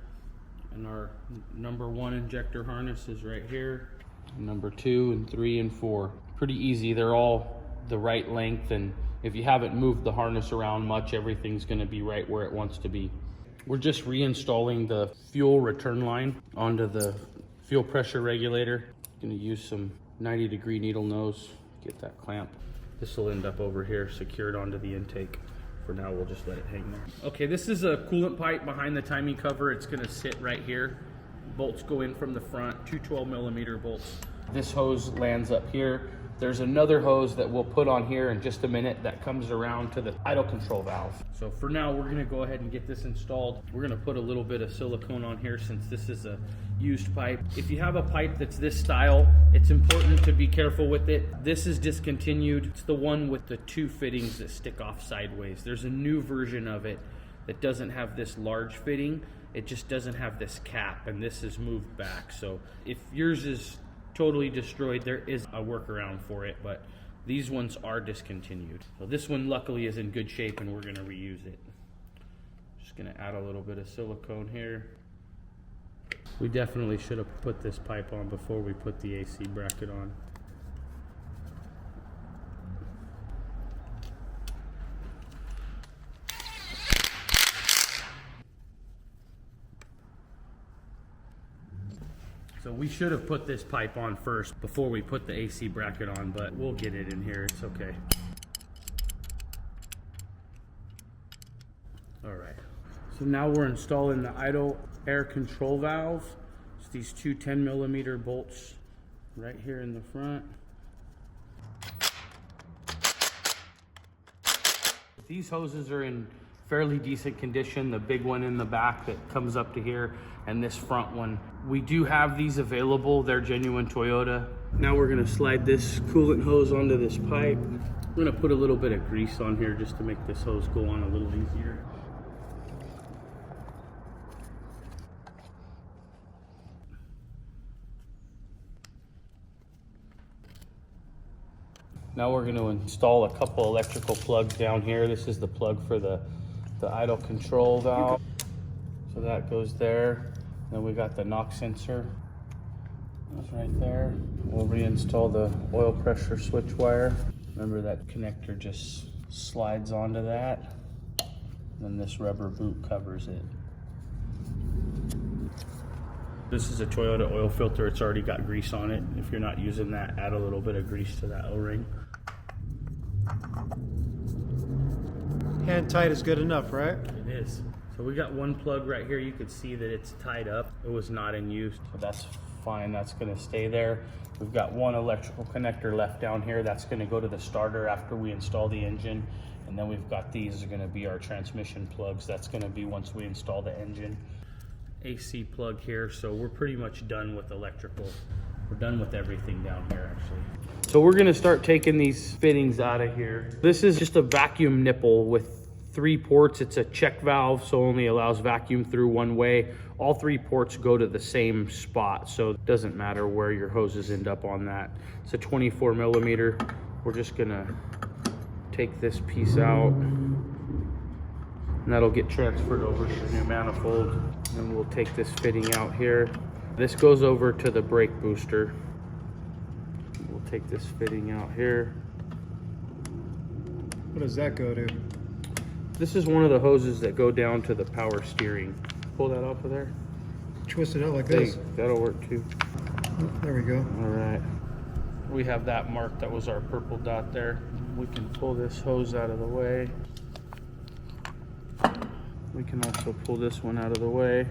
And our number 1 injector harness is right here. Number 2 and 3 and 4. Pretty easy. They're all the right length, and if you haven't moved the harness around much, everything's going to be right where it wants to be. We're just reinstalling the fuel return line onto the fuel pressure regulator. Going to use some 90-degree needle nose, get that clamp. This will end up over here secured onto the intake. For now, we'll just let it hang there. Okay, this is a coolant pipe behind the timing cover. It's gonna sit right here. Bolts go in from the front, 2 12mm bolts. This hose lands up here. There's another hose that we'll put on here in just a minute that comes around to the idle control valve. So for now, we're gonna go ahead and get this installed. We're gonna put a little bit of silicone on here since this is a used pipe. If you have a pipe that's this style, it's important to be careful with it. This is discontinued. It's the one with the 2 fittings that stick off sideways. There's a new version of it that doesn't have this large fitting. It just doesn't have this cap, and this is moved back. So if yours is totally destroyed, there is a workaround for it, but these ones are discontinued. So this one luckily is in good shape, and we're gonna reuse it. Just gonna add a little bit of silicone here. We definitely should have put this pipe on before we put the AC bracket on. So we should have put this pipe on first before we put the AC bracket on, but we'll get it in here, it's okay. All right, so now we're installing the idle air control valve. It's these 2 10mm bolts right here in the front. These hoses are in fairly decent condition. The big one in the back that comes up to here, and this front one. We do have these available. They're genuine Toyota. Now we're gonna slide this coolant hose onto this pipe. We're gonna put a little bit of grease on here just to make this hose go on a little easier. Now we're going to install a couple electrical plugs down here. This is the plug for the idle control valve. So that goes there. Then we got the knock sensor. That's right there. We'll reinstall the oil pressure switch wire. Remember that connector just slides onto that. Then this rubber boot covers it. This is a Toyota oil filter. It's already got grease on it. If you're not using that, add a little bit of grease to that O-ring. Hand tight is good enough, right? It is. So we got one plug right here. You could see that it's tied up. It was not in use, so that's fine. That's gonna stay there. We've got one electrical connector left down here. That's gonna go to the starter after we install the engine. And then we've got these are gonna be our transmission plugs. That's gonna be once we install the engine. AC plug here, so we're pretty much done with electrical. We're done with everything down here actually. So we're gonna start taking these fittings out of here. This is just a vacuum nipple with 3 ports. It's a check valve, so only allows vacuum through one way. All 3 ports go to the same spot, so it doesn't matter where your hoses end up on that. It's a 24 millimeter. We're just gonna take this piece out, and that'll get transferred over to the new manifold. And we'll take this fitting out here. This goes over to the brake booster. We'll take this fitting out here. What does that go to? This is one of the hoses that go down to the power steering. Pull that off of there. Twist it out like this. That'll work too. There we go. All right. We have that mark. That was our purple dot there. We can pull this hose out of the way. We can also pull this one out of the way.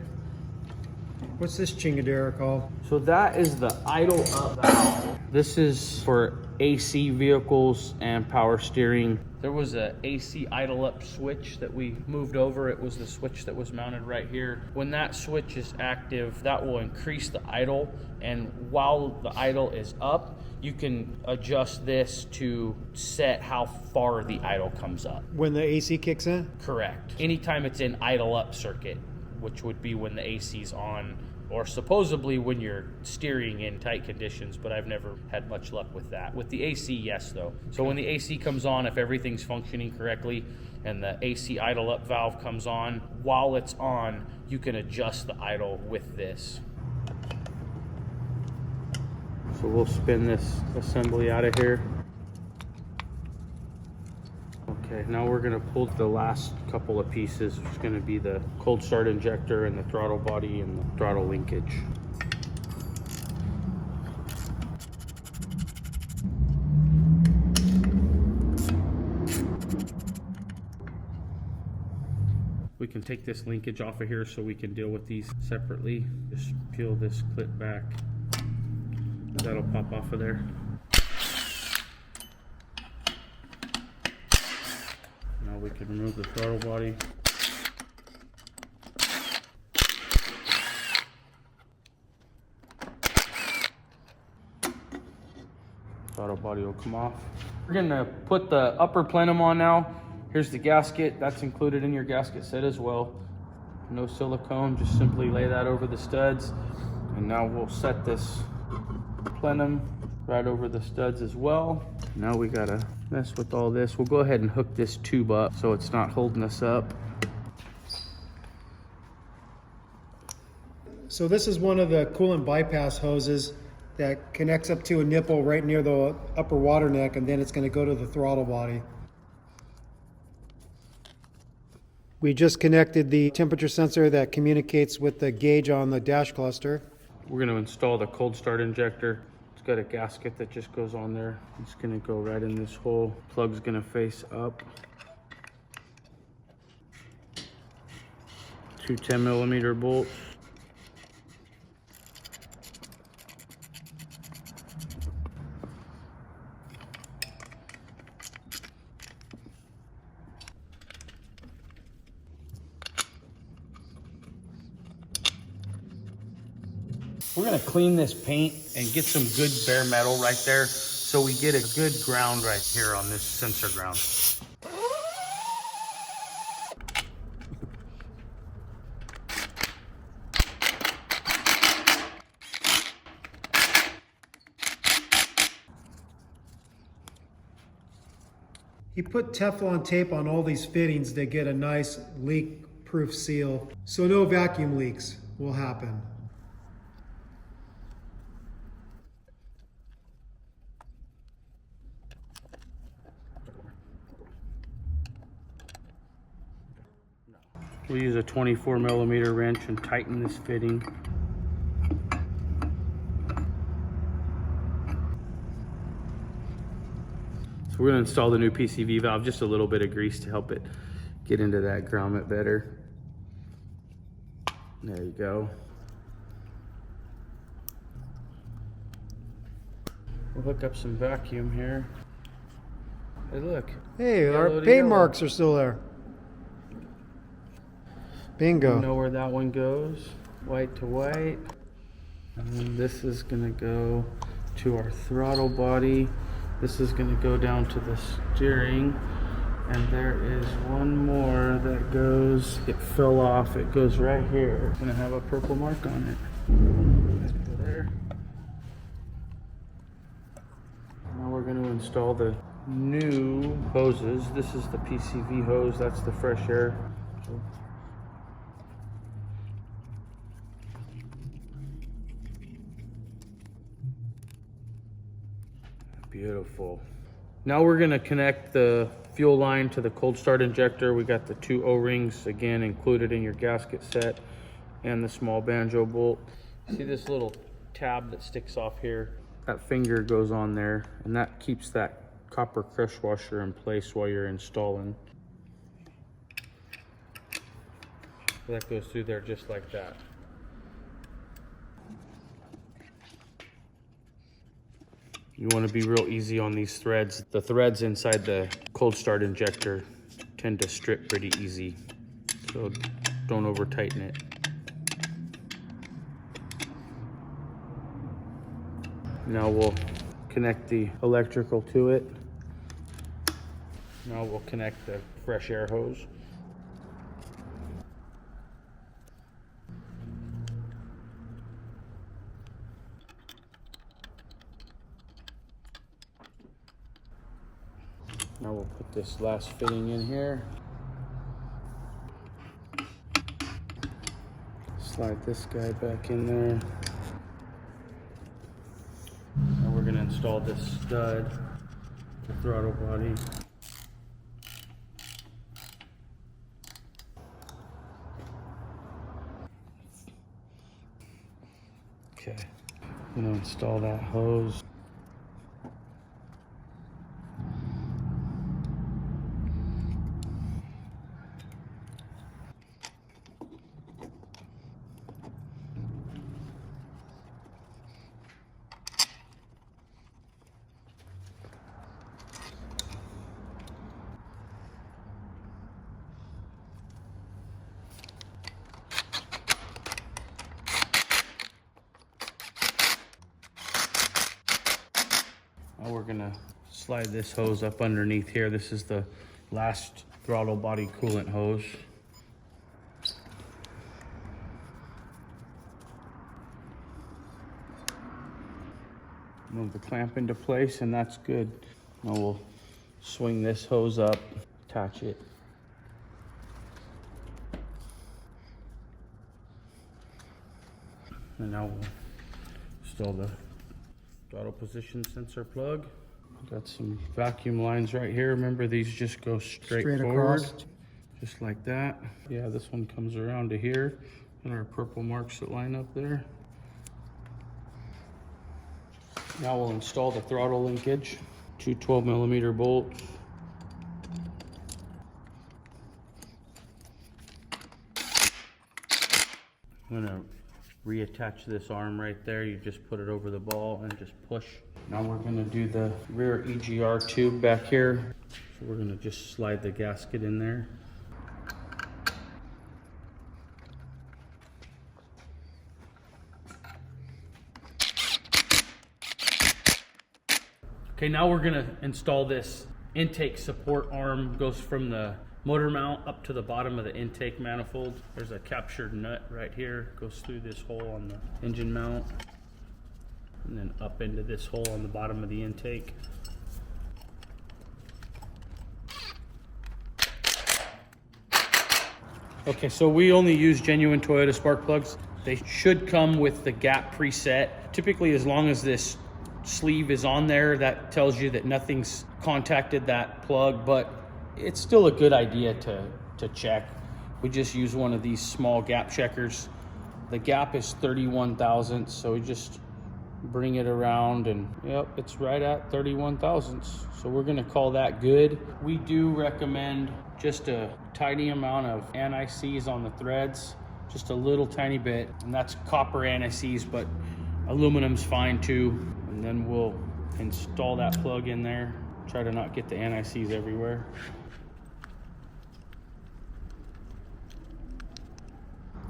What's this chingadera called? So that is the idle up valve. This is for AC vehicles and power steering. There was a AC idle up switch that we moved over. It was the switch that was mounted right here. When that switch is active, that will increase the idle. And while the idle is up, you can adjust this to set how far the idle comes up. When the AC kicks in? Correct. Anytime it's in idle up circuit, which would be when the AC's on, or supposedly when you're steering in tight conditions, but I've never had much luck with that. With the AC, yes though. So when the AC comes on, if everything's functioning correctly and the AC idle up valve comes on, while it's on, you can adjust the idle with this. So we'll spin this assembly out of here. Okay, now we're gonna pull the last couple of pieces, which is gonna be the cold start injector and the throttle body and the throttle linkage. We can take this linkage off of here so we can deal with these separately. Just peel this clip back. That'll pop off of there. Now we can remove the throttle body. Throttle body will come off. We're gonna put the upper plenum on now. Here's the gasket. That's included in your gasket set as well. No silicone, just simply lay that over the studs. And now we'll set this plenum right over the studs as well. Now we gotta mess with all this. We'll go ahead and hook this tube up so it's not holding us up. So this is one of the coolant bypass hoses that connects up to a nipple right near the upper water neck, and then it's going to go to the throttle body. We just connected the temperature sensor that communicates with the gauge on the dash cluster. We're going to install the cold start injector. It's got a gasket that just goes on there. It's going to go right in this hole. Plug's going to face up. 2 10mm bolts. We're gonna clean this paint and get some good bare metal right there so we get a good ground right here on this sensor ground. He put Teflon tape on all these fittings to get a nice leak-proof seal, so no vacuum leaks will happen. We'll use a 24mm wrench and tighten this fitting. So we're going to install the new PCV valve, just a little bit of grease to help it get into that grommet better. There you go. We'll hook up some vacuum here. Hey, look. Hey, Yellow our to paint yellow. marks are still there. Bingo. You know where that one goes. White to white. And then this is gonna go to our throttle body. This is gonna go down to the steering. And there is one more that goes, it fell off, it goes right here. It's gonna have a purple mark on it. Let's go there. Now we're gonna install the new hoses. This is the PCV hose, that's the fresh air. Beautiful. Now we're gonna connect the fuel line to the cold start injector. We got the 2 O-rings, again, included in your gasket set, and the small banjo bolt. See this little tab that sticks off here? That finger goes on there, and that keeps that copper crush washer in place while you're installing. That goes through there just like that. You want to be real easy on these threads. The threads inside the cold start injector tend to strip pretty easy, so don't over tighten it. Now we'll connect the electrical to it. Now we'll connect the fresh air hose. Now we'll put this last fitting in here. Slide this guy back in there. Now we're gonna install this stud, the throttle body. Okay, I'm gonna install that hose. Now we're gonna slide this hose up underneath here. This is the last throttle body coolant hose. Move the clamp into place and that's good. Now we'll swing this hose up, attach it. And now we'll install the throttle position sensor plug. Got some vacuum lines right here. Remember, these just go straight forward, across. just like that. Yeah, this one comes around to here, and our purple marks that line up there. Now we'll install the throttle linkage. 2 12mm bolts. I'm gonna reattach this arm right there. You just put it over the ball and just push. Now we're gonna do the rear EGR tube back here. So we're gonna just slide the gasket in there. Okay, now we're gonna install this intake support arm. Goes from the motor mount up to the bottom of the intake manifold. There's a captured nut right here. Goes through this hole on the engine mount. And then up into this hole on the bottom of the intake. Okay, so we only use genuine Toyota spark plugs. They should come with the gap preset. Typically, as long as this sleeve is on there, that tells you that nothing's contacted that plug, but it's still a good idea to check. We just use one of these small gap checkers. The gap is 31 thousandths, so we just bring it around and yep, it's right at 31 thousandths. So we're gonna call that good. We do recommend just a tiny amount of anti-seize on the threads just a little tiny bit, and that's copper anti-seize, but aluminum's fine too. And then we'll install that plug in there. Try to not get the anti-seize everywhere.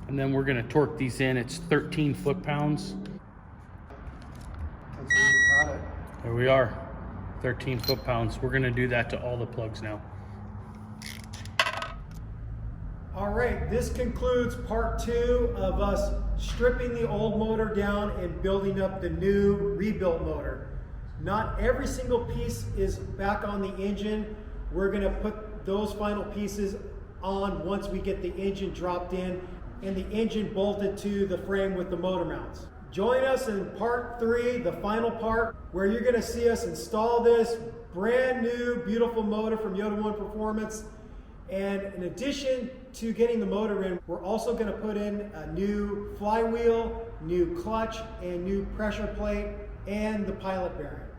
And then we're gonna torque these in. It's 13 foot-pounds. There we are, 13 foot-pounds. We're gonna do that to all the plugs now. All right, this concludes part 2 of us stripping the old motor down and building up the new rebuilt motor. Not every single piece is back on the engine. We're gonna put those final pieces on once we get the engine dropped in and the engine bolted to the frame with the motor mounts. Join us in part 3, the final part, where you're gonna see us install this brand new, beautiful motor from Yota1 Performance. And in addition to getting the motor in, we're also gonna put in a new flywheel, new clutch, and new pressure plate, and the pilot bearing.